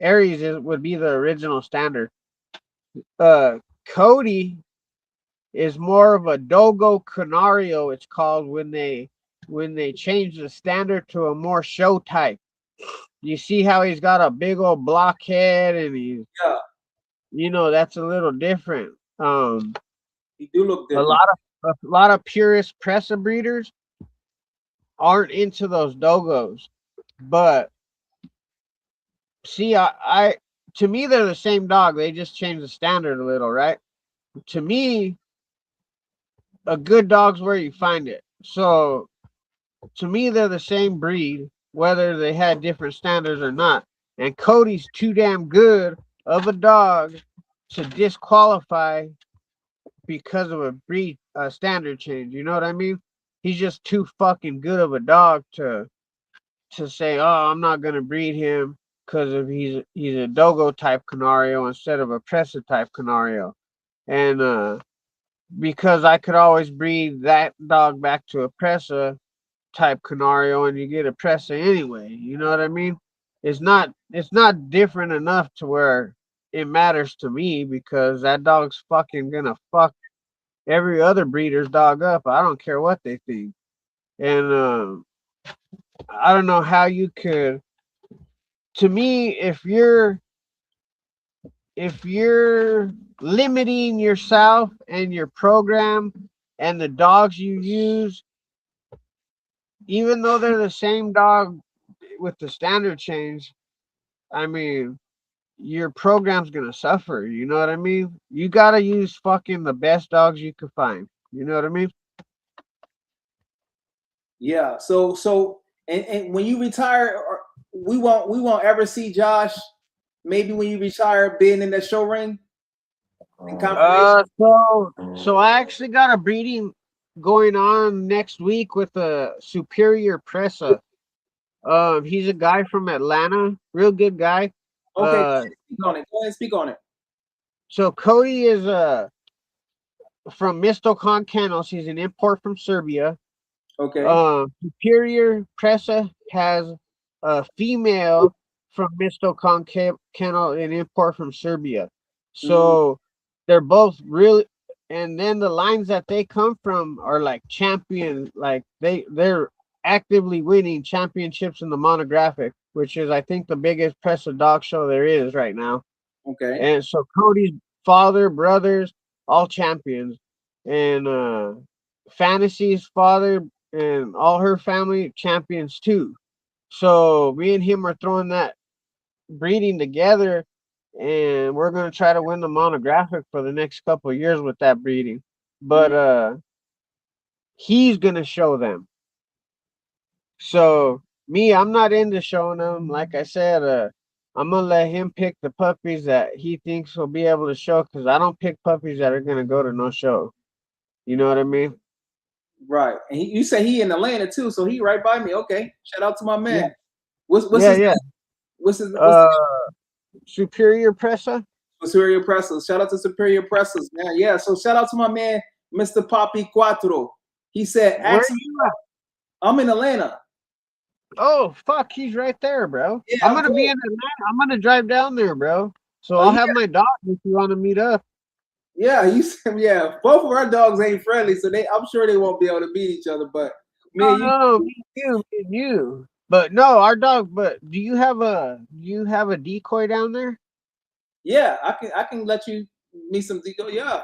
Would be the original standard. Cody is more of a Dogo Canario, it's called, when they change the standard to a more show type. You see how he's got a big old blockhead and that's a little different.
He do look
A
different.
lot of purist Presa breeders aren't into those Dogos, but see, I to me they're the same dog. They just changed the standard a little, right? To me, a good dog's where you find it. So to me, they're the same breed, whether they had different standards or not. And Cody's too damn good of a dog to disqualify because of a breed standard change. You know what I mean? He's just too fucking good of a dog to say, oh, I'm not gonna breed him because of he's a Dogo type Canario instead of a Presa type Canario. And because I could always breed that dog back to a Presa type Canario and you get a Presa anyway. You know what I mean? It's not different enough to where it matters to me because that dog's fucking gonna fuck every other breeder's dog up. I don't care what they think. And I don't know how you could. To me, if you're limiting yourself and your program and the dogs you use, even though they're the same dog with the standard change, I mean, your program's gonna suffer. You know what I mean? You gotta use fucking the best dogs you can find. You know what I mean?
Yeah. So and when you retire, we won't ever see Josh. Maybe when you retire, being in the show ring and confirmation.
So I actually got a breeding going on next week with a superior Presa. He's a guy from Atlanta, real good guy.
Okay,
Uh,
speak on it. Go ahead and speak on it.
so Cody is from Mistocan Kennels. He's an import from Serbia.
Okay.
Superior Presa has a female from Mistocan Kennel, an import from Serbia. So they're both really, and then the lines that they come from are like champion, like they're actively winning championships in the monographic, which is I think the biggest Presa dog show there is right now.
Okay.
And so Cody's father, brothers, all champions, and Fantasy's father and all her family champions too. So me and him are throwing that breeding together, and we're gonna try to win the monographic for the next couple of years with that breeding. But he's gonna show them. So me, I'm not into showing them. Like I said, I'm gonna let him pick the puppies that he thinks will be able to show, because I don't pick puppies that are gonna go to no show. You know what I mean?
Right. And you say he in Atlanta too, so he right by me. Okay. Shout out to my man.
Yeah.
What's
Yeah,
his
yeah.
name? What's his
Superior Presa.
Superior Presses. Shout out to Superior Presses, man. Yeah. So shout out to my man, Mr. Papi Cuatro. He said,
Where
actually,
you at?
I'm in Atlanta.
Oh fuck, he's right there, bro.
Yeah,
I'm
I'm
gonna be
cool.
in Atlanta. I'm gonna drive down there, bro. So
Oh
I'll
yeah.
have my dog if you want to meet up.
Yeah, yeah. Both of our dogs ain't friendly, so I'm sure they won't be able to beat each other. But
No,
man,
no, me too, me and you. But no, our dog. But do you have a decoy down there?
yeah, I can let you meet some decoy. Yeah,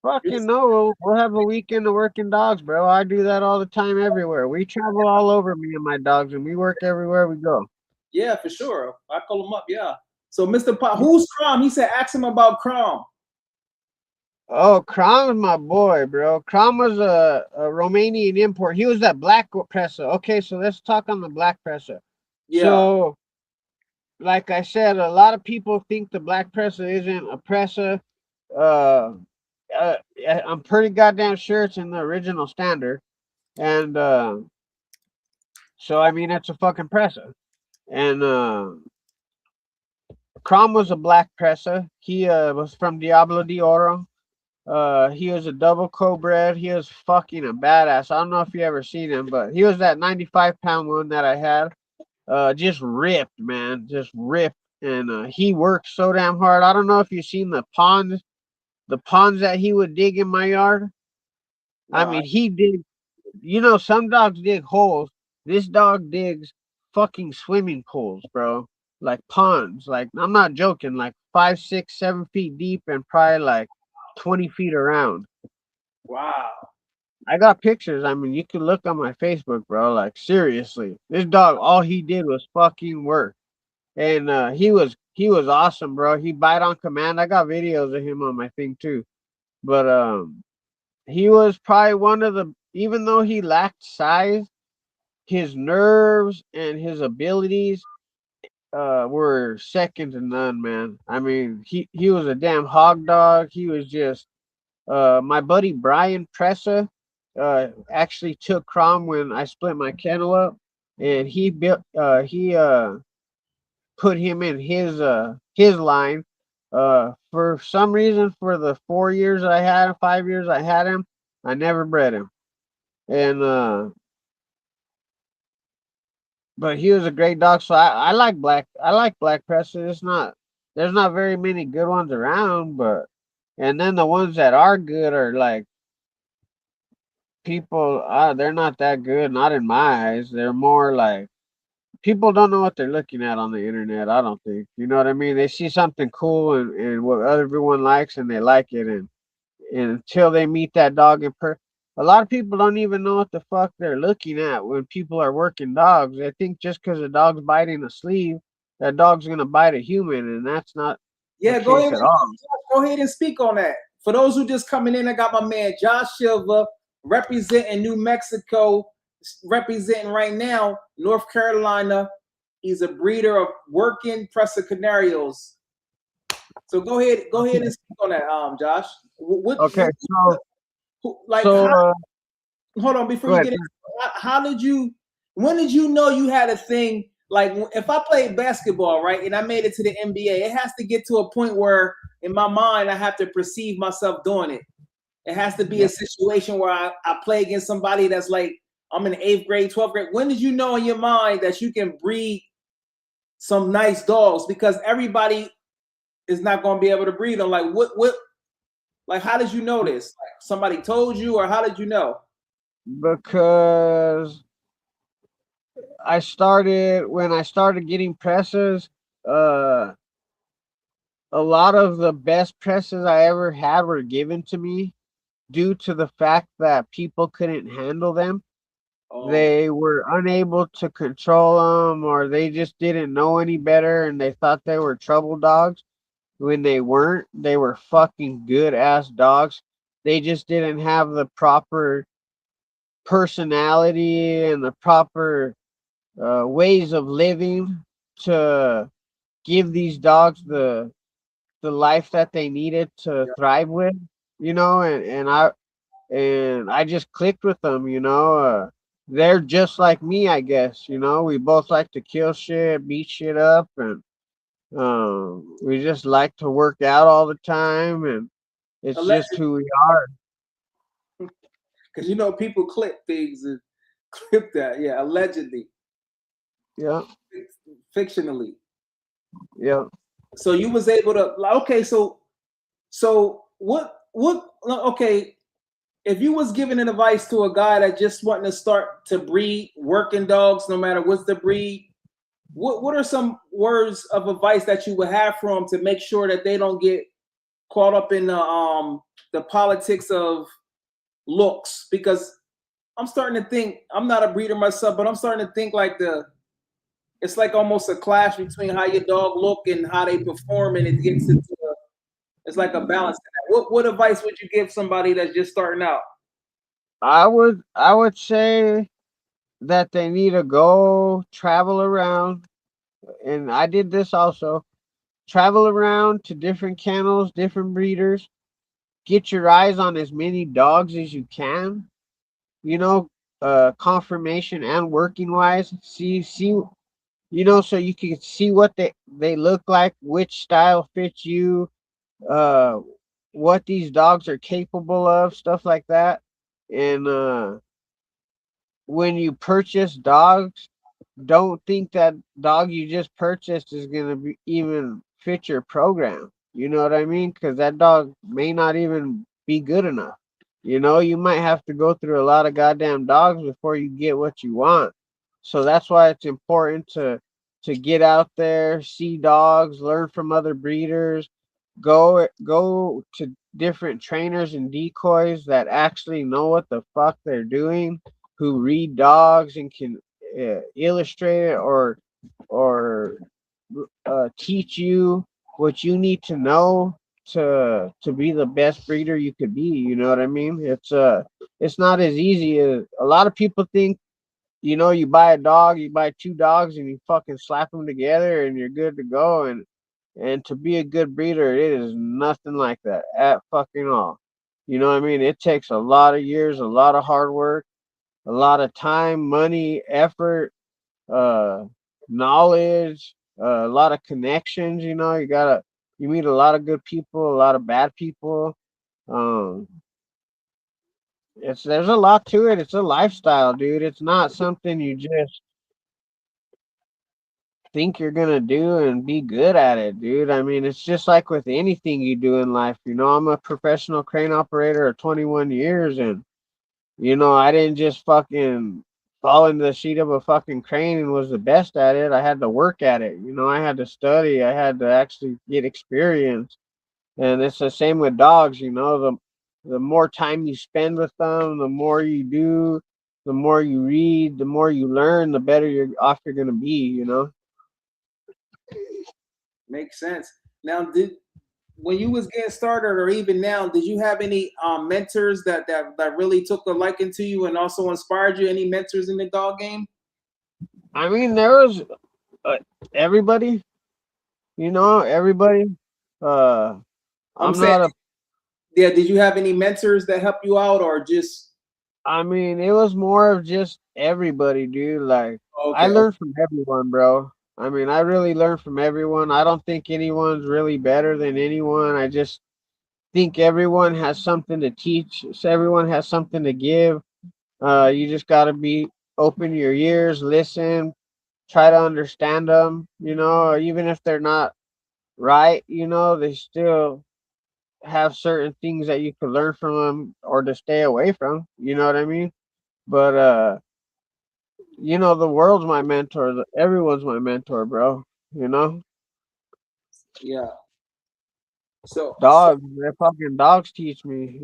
Fucking no, we'll have a weekend of working dogs, bro. I do that all the time everywhere. We travel all over, me and my dogs, and we work everywhere we go.
yeah, for sure. I call him up. Yeah. So Mr. Pop, who's Crom? He said, ask him about Crom.
Oh, Kram's my boy, bro. Kram was a Romanian import. He was that black presser. Okay, so let's talk on the black presser.
Yeah.
So, like I said, a lot of people think the black presser isn't a presser. Uh, uh, I'm pretty goddamn sure it's in the original standard, and so I mean it's a fucking presser. And Kram was a black presser. He was from Diablo de Oro. He was a double co-bred. He was fucking a badass. I don't know if you ever seen him, but he was that 95-pound one that I had. Just ripped, man, just ripped, and he worked so damn hard. I don't know if you've seen the ponds that he would dig in my yard. I
No.
mean, he dig. You know, some dogs dig holes. This dog digs fucking swimming pools, bro. Like ponds. Like I'm not joking. Like 5, 6, 7 feet deep and probably like 20 feet around.
Wow.
I got pictures. I mean, you can look on my Facebook, bro. Like seriously, this dog, all he did was fucking work, and he was awesome, bro. He bite on command. I got videos of him on my thing too. But he was probably one of the. Even though he lacked size, his nerves and his abilities were second to none, man. I mean, he was a damn hog dog. He was just my buddy Brian Presa actually took Crom when I split my kennel up, and he put him in his line. For some reason, for the 4 years I had him, 5 years I had him, I never bred him, and but he was a great dog. So I like black Presa. There's not very many good ones around, but and then the ones that are good are like people they're not that good, not in my eyes. They're more like people don't know what they're looking at on the internet. I don't think, you know what I mean. They see something cool and what everyone likes and they like it, and until they meet that dog in person, a lot of people don't even know what the fuck they're looking at when people are working dogs. They think just because a dog's biting a sleeve, that dog's gonna bite a human, and that's not the
Yeah,
case at all.
go ahead and speak on that. For those who just coming in, I got my man Josh Silva representing New Mexico, representing right now North Carolina. He's a breeder of working Presa Canarios. So go ahead and speak on that, Josh.
Okay,
Like
so
how, hold on before
go
you
ahead.
get into how did you when did you know you had a thing like if I played basketball, right, and I made it to the NBA, it has to get to a point where in my mind I have to perceive myself doing it. It has to be
Yeah.
a situation where I play against somebody that's like I'm in 8th grade, 12th grade. When did you know in your mind that you can breed some nice dogs? Because everybody is not going to be able to breed them. Like what like how did you know this? Like somebody told you or how did you know?
Because when I started getting presses, uh a lot of the best presses I ever had were given to me due to the fact that people couldn't handle them.
Oh,
They were unable to control them, or they just didn't know any better and they thought they were trouble dogs when they weren't. They were fucking good ass dogs. They just didn't have the proper personality and the proper ways of living to give these dogs the life that they needed to
yeah.
thrive with, and I just clicked with them, they're just like me, I guess. We both like to kill shit, beat shit up, and we just like to work out all the time, and it's just who we are.
Because you know people clip things and clip that. Yeah, allegedly,
Yeah,
fictionally.
yeah.
So you was able to like okay, so Okay, if you was giving an advice to a guy that just wanting to start to breed working dogs, no matter what's the breed, what are some words of advice that you would have for them to make sure that they don't get caught up in the politics of looks? Because I'm starting to think, I'm not a breeder myself, but I'm starting to think like it's like almost a clash between how your dog look and how they perform, and it gets into it's like a balance to that. What advice would you give somebody that's just starting out?
I would say that they need to go travel around, and I did this also. Travel around to different kennels, different breeders. Get your eyes on as many dogs as you can. You know, confirmation and working wise. See, so you can see what they look like, which style fits you, uh, what these dogs are capable of, stuff like that. And when you purchase dogs, don't think that dog you just purchased is gonna be even fit your program. You know what I mean? Because that dog may not even be good enough. You might have to go through a lot of goddamn dogs before you get what you want. So that's why it's important to get out there, see dogs, learn from other breeders, go to different trainers and decoys that actually know what the fuck they're doing, who read dogs and can illustrate it or teach you what you need to know to be the best breeder you could be. You know what I mean? It's not as easy as a lot of people think. You buy a dog, you buy two dogs, and you fucking slap them together, and you're good to go. And to be a good breeder, it is nothing like that at fucking all. You know what I mean? It takes a lot of years, a lot of hard work, a lot of time, money, effort, uh, knowledge, a lot of connections. You meet a lot of good people, a lot of bad people. Um, there's a lot to it. It's a lifestyle, dude. It's not something you just think you're gonna do and be good at it, dude. I mean, it's just like with anything you do in life. I'm a professional crane operator of 21 years, and I didn't just fucking fall into the sheet of a fucking crane and was the best at it. I had to work at it. I had to study. I had to actually get experience. And it's the same with dogs. The more time you spend with them, the more you do, the more you read, the more you learn, the better you're gonna be.
Makes sense. Now, when you was getting started, or even now, did you have any mentors that really took a liking to you and also inspired you? Any mentors in the dog game?
I mean, there was uh, everybody, everybody. Uh,
I'm
I'm
saying,
not a.
yeah. Did you have any mentors that helped you out, or just
I mean, it was more of just everybody, dude. Like, I
okay?
learned from everyone, bro. I mean, I really learned from everyone. I don't think anyone's really better than anyone. I just think everyone has something to teach. So everyone has something to give. You just got to be open your ears, listen, try to understand them. Even if they're not right, they still have certain things that you can learn from them or to stay away from. You know what I mean? But the world's my mentor. Everyone's my mentor, bro. You know,
Yeah. So
dogs. They're fucking dogs teach me.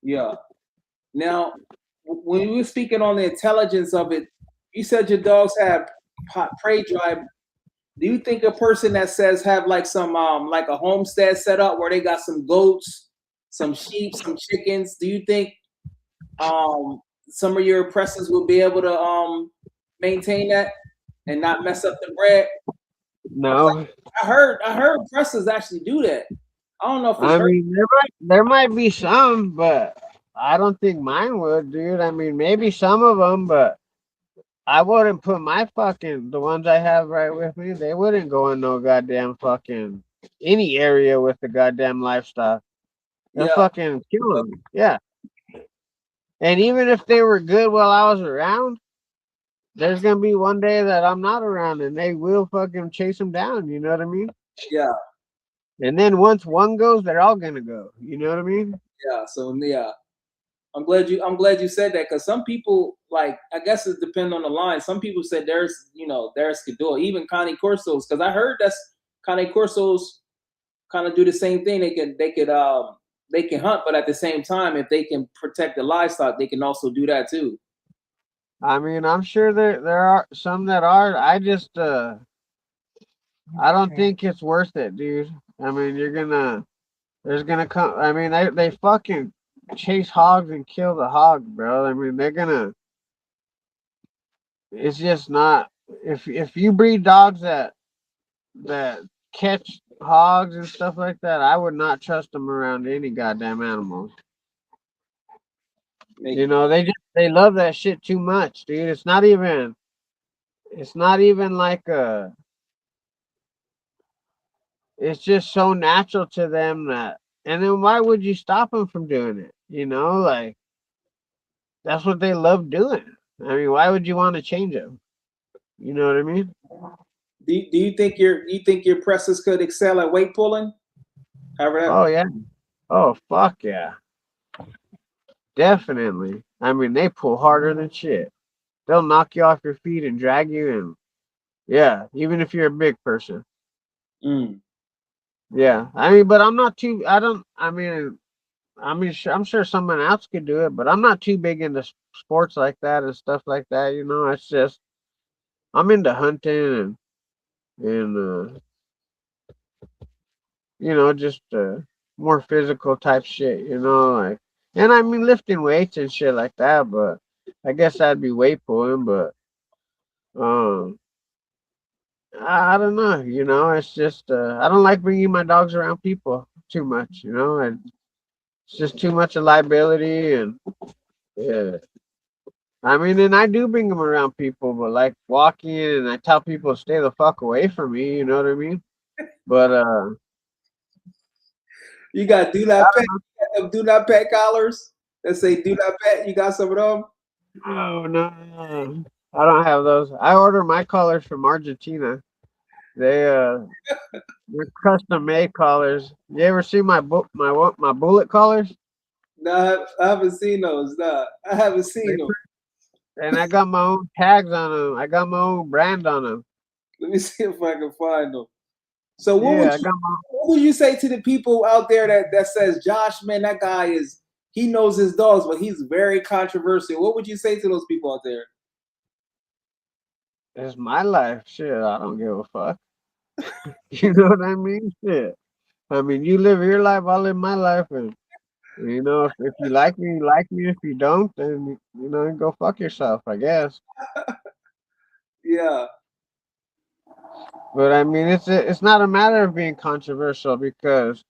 yeah. Now, when you were speaking on the intelligence of it, you said your dogs have prey drive. Do you think a person that says have like some like a homestead set up where they got some goats, some sheep, some chickens? Do you think some of your oppressors will be able to maintain that and not mess up the bread?
No,
I heard oppressors actually do that. I don't know if it's
I
hurt.
mean there might be some, but I don't think mine would, dude. I mean maybe some of them, but I wouldn't put the ones I have right with me. They wouldn't go in no goddamn fucking any area with the goddamn lifestyle. They'll
Yeah,
fucking kill them. Yeah. And even if they were good while I was around, there's gonna be one day that I'm not around, and they will fucking chase them down. You know what I mean?
yeah.
And then once one goes, they're all gonna go. You know what I mean?
Yeah. So yeah, I'm glad you said that because some people like I guess it depends on the line. Some people said there's could do it. Even Connie Corsos because I heard that's Connie Corsos kind of do the same thing. They can hunt, but at the same time, if they can protect the livestock, they can also do that too.
I mean, I'm sure there are some that are. I don't think it's worth it, dude. I mean, there's gonna come. I mean, they fucking chase hogs and kill the hog, bro. I mean, they're gonna. It's just not. If you breed dogs that catch hogs and stuff like that, I would not trust them around any goddamn animals.
Make,
You know, they love that shit too much, dude. It's not even like a. It's just so natural to them that. And then why would you stop them from doing it? You know, like that's what they love doing. I mean, why would you want to change them? You know what I mean?
do you think your presses could excel at weight pulling? However that
Oh yeah. Oh fuck yeah. Definitely. I mean, they pull harder than shit. They'll knock you off your feet and drag you, and yeah, even if you're a big person.
mm,
Yeah. I mean, but I'm not too. I don't. I mean, I'm sure someone else could do it, but I'm not too big into sports like that and stuff like that. You know, it's just I'm into hunting and just more physical type shit. You know, like, and I mean lifting weights and shit like that. But I guess that'd be weight pulling. But um, I don't know. You know, it's just I don't like bringing my dogs around people too much. You know, it's just too much of liability and yeah. I mean, and I do bring them around people, but like walking and I tell people to stay the fuck away from me. You know what I mean? But
you got do
I
not pet.
don't know.
You got them do not pet collars that say do not pet. You got some of them.
Oh no, I don't have those. I order my collars from Argentina. They they're custom made collars. You ever see my bullet collars?
No, I haven't seen those. Nah, I haven't
They
seen them.
And I got my own tags on them. I got my own brand on them.
Let me see if I can find them. So
Yeah, I got my.
what would you say to the people out there that says Josh, man, that guy is he knows his dogs, but he's very controversial. What would you say to those people out there?
It's my life. Shit, I don't give a fuck. You know what I mean? Shit. I mean, you live your life, I live my life, and if you like me, you like me. If you don't, then go fuck yourself, I guess.
Yeah,
But I mean, it's not a matter of being controversial because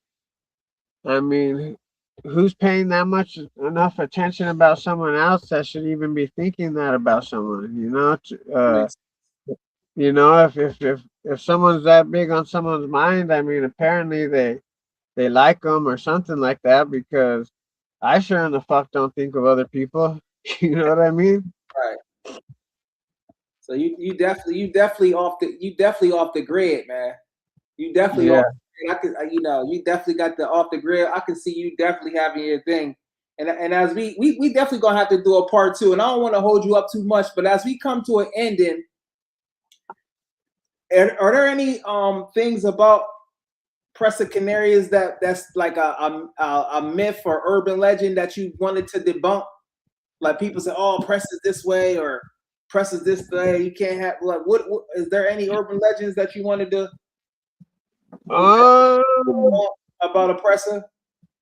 I mean, who's paying that much enough attention about someone else that should even be thinking that about someone?
makes
If someone's that big on someone's mind, I mean, apparently they like them or something like that because I sure in the fuck don't think of other people. You know what I mean?
right. So you definitely off the grid, man. You definitely
Yeah.
off. I could you definitely got the off the grid. I can see you definitely having your thing. And as we definitely gonna have to do a part two. And I don't want to hold you up too much, but as we come to an ending, are there any things about Presa Canarias that's like a myth or urban legend that you wanted to debunk? Like people say, "Oh, press is this way," or "Press is this way." You can't have like what is there any urban legends that you wanted to
Um,
about a presser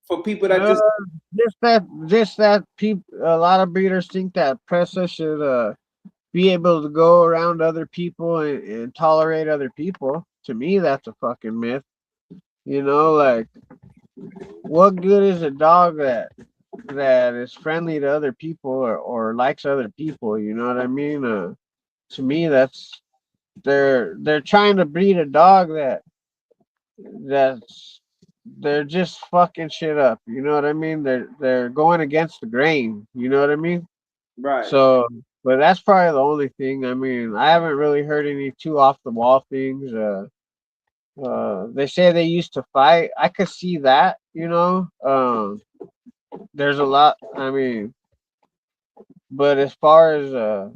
for people that
uh,
just
just that people, a lot of breeders think that Pressa should be able to go around other people and tolerate other people. To me, that's a fucking myth. Like what good is a dog that is friendly to other people or likes other people? You know what I mean? To me, they're trying to breed a dog that's they're just fucking shit up. You know what I mean? They're going against the grain. You know what I mean?
right.
So, but that's probably the only thing. I mean, I haven't really heard any too off the wall things. They say they used to fight. I could see that, you know. There's a lot. I mean, but as far as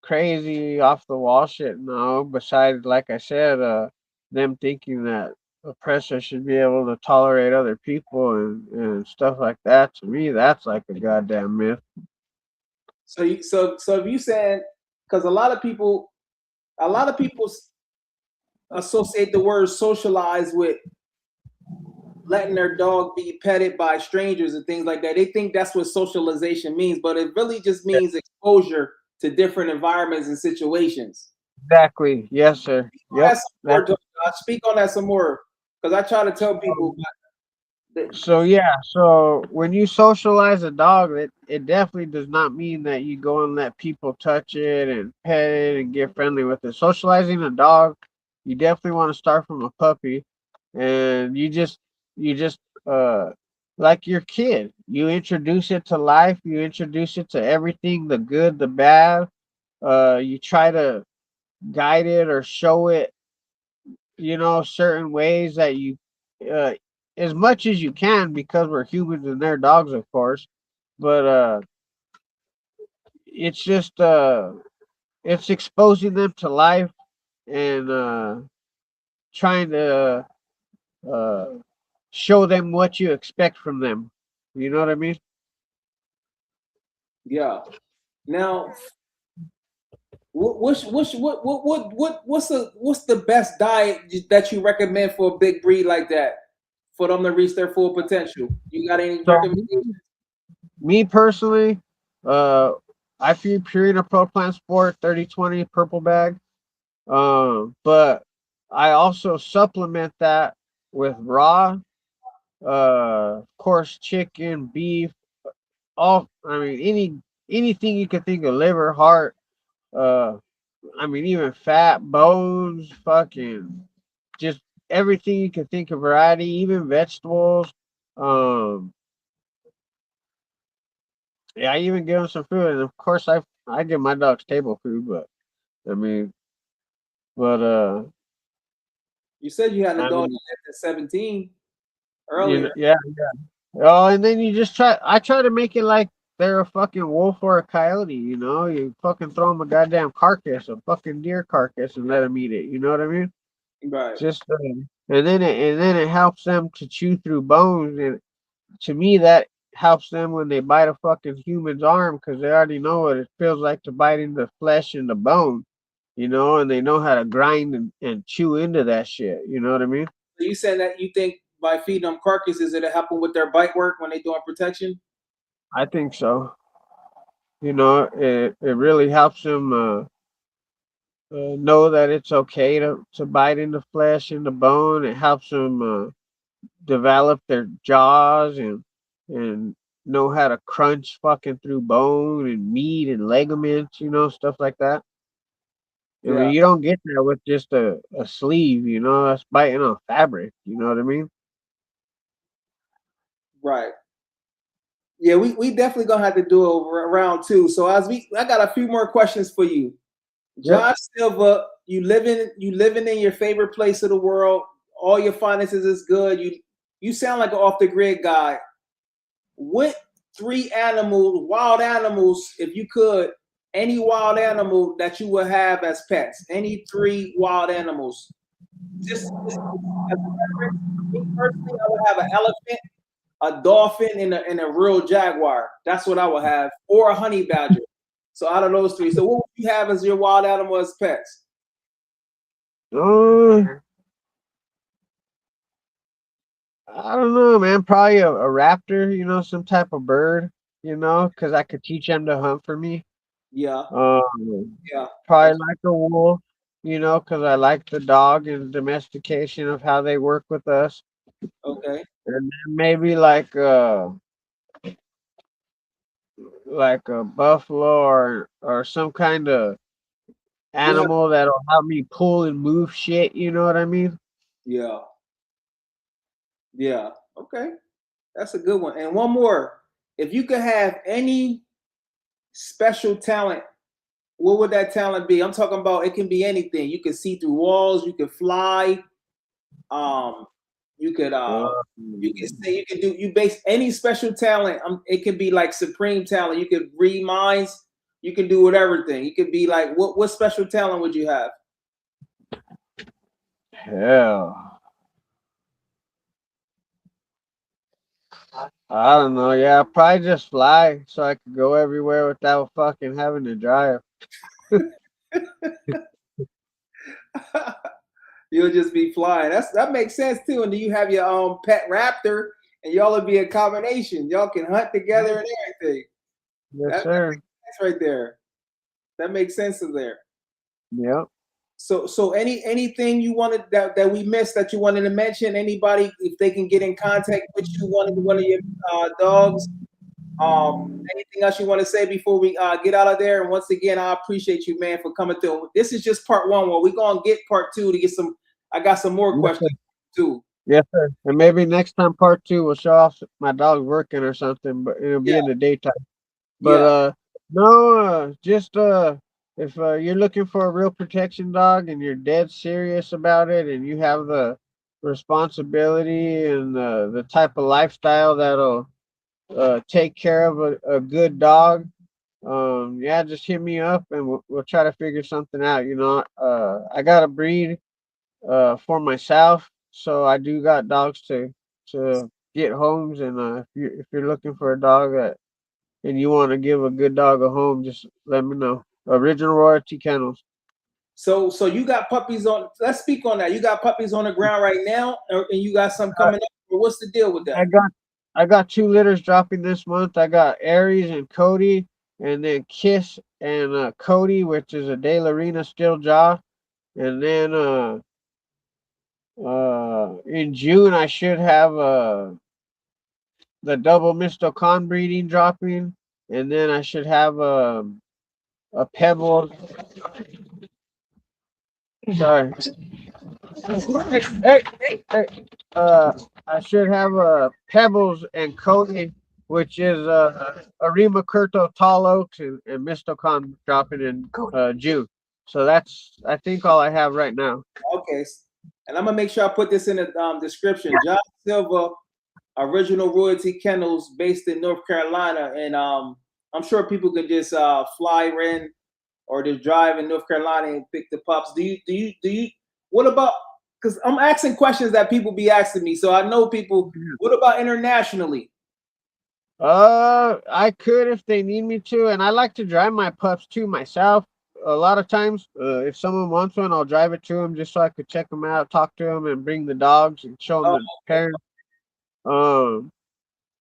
crazy off the wall shit, no. Besides, like I said, them thinking that oppressor should be able to tolerate other people and stuff like that. To me, that's like a goddamn myth.
So if you saying, because a lot of people associate the word socialize with letting their dog be petted by strangers and things like that. They think that's what socialization means, but it really just means exposure to different environments and situations.
Exactly. Yes, sir. Yep. That's
Speak on that some more, because I try to tell people that.
so yeah. So when you socialize a dog, it definitely does not mean that you go and let people touch it and pet it and get friendly with it. Socializing a dog, you definitely want to start from a puppy, and you just uh like your kid. You introduce it to life. You introduce it to everything, the good, the bad. You try to guide it or show it, certain ways that you, uh, as much as you can, because we're humans and they're dogs, of course. But it's just, it's exposing them to life and trying to uh, show them what you expect from them. You know what I mean?
Yeah. Now, what's the best diet that you recommend for a big breed like that for them to reach their full potential? You got any
So
recommendations?
me personally, uh, I feed Purina Pro Plant Sport 30/20 purple bag. But I also supplement that with raw, of course, chicken, beef, all. I mean, anything you could think of, liver, heart. Uh, I mean, even fat, bones, fucking, just everything you can think of, variety, even vegetables. Um, yeah, I even give them some food, and of course, I give my dogs table food, but I mean, but
You said you had a
I
dog
mean,
at 17
you know,
earlier.
yeah. Oh, and then you just I try to make it like they're a fucking wolf or a coyote, you know? You fucking throw them a goddamn carcass, a fucking deer carcass, and let them eat it. You know what I mean?
Right.
Just, and then it helps them to chew through bones. And to me, that helps them when they bite a fucking human's arm because they already know what it feels like to bite into flesh and the bone, and they know how to grind and chew into that shit. You know what I mean?
So you said that you think by feeding them carcasses it'll help them with their bite work when they doing protection?
I think so. It really helps them. Know that it's okay to bite into flesh and the bone. It helps them develop their jaws and know how to crunch fucking through bone and meat and ligaments, stuff like that. I mean,
Yeah.
you don't get that with just a sleeve, that's biting on fabric. You know what I mean?
Right. Yeah, we definitely gonna have to do a round two. So I got a few more questions for you.
Yep.
Josh Silva, you living in your favorite place of the world. All your finances is good. You sound like an off the grid guy. What three animals, wild animals, if you could, any wild animal that you would have as pets? Any three wild animals? Just as a reference, me personally, I would have an elephant, a dolphin, and a real jaguar. That's what I would have, or a honey badger. So out of those three, so what would you have as your wild animal as pets?
Uh, I don't know, man. Probably a raptor, some type of bird, because I could teach them to hunt for me.
Yeah, yeah.
Probably
That's
like a wolf, because I like the dog and domestication of how they work with us.
okay.
And then maybe like a buffalo or some kind of
Yeah,
animal that'll help me pull and move shit. You know what I mean?
yeah, yeah. Okay, that's a good one. And one more. If you could have any special talent What would that talent be? I'm talking about it can be anything. You can see through walls, you can fly, um, you could you can say you can do you base any special talent. It could be like supreme talent. You could read minds, you can do whatever thing. You could be like what special talent would you have?
Hell, I don't know. Yeah, I'd probably just fly so I could go everywhere without fucking having to drive.
You'll just be flying. That makes sense too. And then you have your pet raptor, and y'all will be a combination. Y'all can hunt together and everything.
Yes, sir.
That's right there. That makes sense in there.
Yep.
So anything you wanted that we missed that you wanted to mention? Anybody, if they can get in contact with you, one of your dogs. Anything else you want to say before we get out of there? And once again, I appreciate you, man, for coming through. This is just part one. Well, we're gonna get part two to get some. I got some more questions too.
Yes, sir. And maybe next time part 2 will show off my dog working or something, but it'll be in the daytime. But no, just if you're looking for a real protection dog and you're dead serious about it and you have the responsibility and the type of lifestyle that'll take care of a good dog, yeah, just hit me up and we'll try to figure something out. You know, I got a breed for myself, so I do got dogs to get homes. And if you're looking for a dog and you want to give a good dog a home, just let me know. Original Royalty Kennels.
So you got puppies on. Let's speak on that. You got puppies on the ground right now, and you got some coming up. Or what's the deal with that?
I got 2 litters dropping this month. I got Aries and Cody, and then Kiss and Cody, which is a De La Rena steel jaw, and then in June I should have the double Mr. Con breeding dropping, and then I should have a Pebble. Sorry. Hey. I should have Pebbles and Cody, which is Arima Curto Tall Oaks and Mr. Con dropping in June. So that's I think all I have right now.
Okay, and I'm gonna make sure I put this in the description. Josh Silva, Original Royalty Kennels, based in North Carolina, and I'm sure people can just fly in or just drive in North Carolina and pick the pups. Do you? What about? Because I'm asking questions that people be asking me, so I know people. What about internationally?
I could if they need me to, and I like to drive my pups too myself. A lot of times, if someone wants one, I'll drive it to them just so I could check them out, talk to them, and bring the dogs and show them the parents.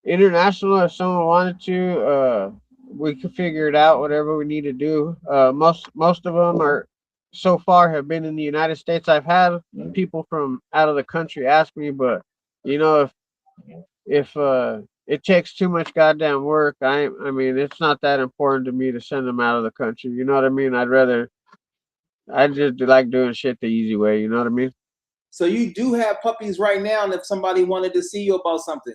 International, if someone wanted to, we could figure it out. Whatever we need to do. Most of them are so far have been in the United States. I've had people from out of the country ask me, but you know, if it takes too much goddamn work, I mean, it's not that important to me to send them out of the country. You know what I mean? I just like doing shit the easy way. You know what I mean?
So you do have puppies right now, and if somebody wanted to see you about something.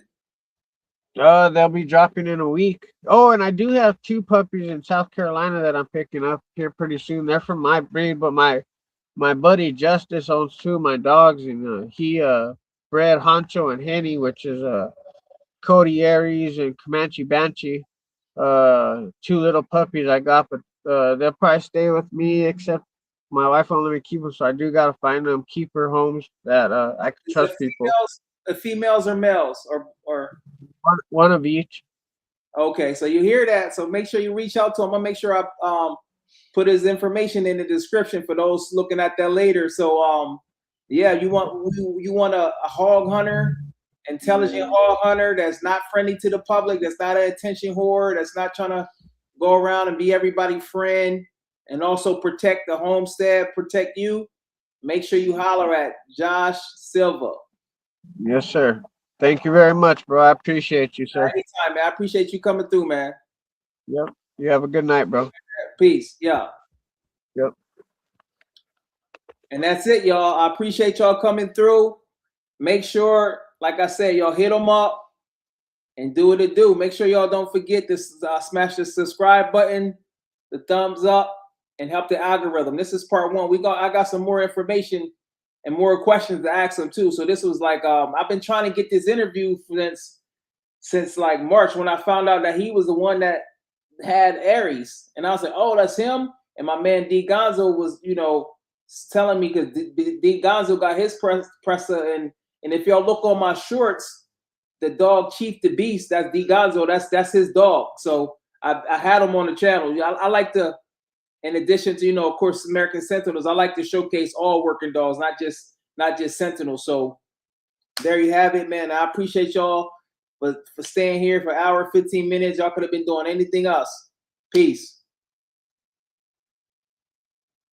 They'll be dropping in a week. Oh, and I do have 2 puppies in South Carolina that I'm picking up here pretty soon. They're from my breed, but my buddy Justice owns 2 of my dogs, and he bred Honcho and Henny, which is Cody Aries and Comanche Banshee. 2 little puppies I got, but they'll probably stay with me, except my wife won't let me keep them, so I do gotta find them keeper homes that I can trust people.
Females or males or
one of each.
Okay, so you hear that. So make sure you reach out to him. I'll make sure I put his information in the description for those looking at that later. So yeah, you want a hog hunter, intelligent hog hunter that's not friendly to the public, that's not an attention whore, that's not trying to go around and be everybody's friend, and also protect the homestead, protect you. Make sure you holler at Josh Silva.
Yes, sir. Thank you very much, bro. I appreciate you, sir.
Anytime, man. I appreciate you coming through, man.
Yep. You have a good night, bro.
Peace. Yeah.
Yep.
And that's it, y'all. I appreciate y'all coming through. Make sure, like I said, y'all hit them up and do what it do. Make sure y'all don't forget to smash the subscribe button, the thumbs up, and help the algorithm. This is part one. I got some more information and more questions to ask him too. So this was like I've been trying to get this interview since like March, when I found out that he was the one that had Aries, and I was like, oh, that's him. And my man D Gonzo was, telling me, because D Gonzo got his Presa, and if y'all look on my shorts, the dog Chief the Beast, that's D Gonzo, that's his dog. So I had him on the channel. I like to, in addition to, of course, American Sentinels, I like to showcase all working dogs, not just Sentinels. So there you have it, man. I appreciate y'all for staying here for an hour, 15 minutes. Y'all could have been doing anything else. Peace.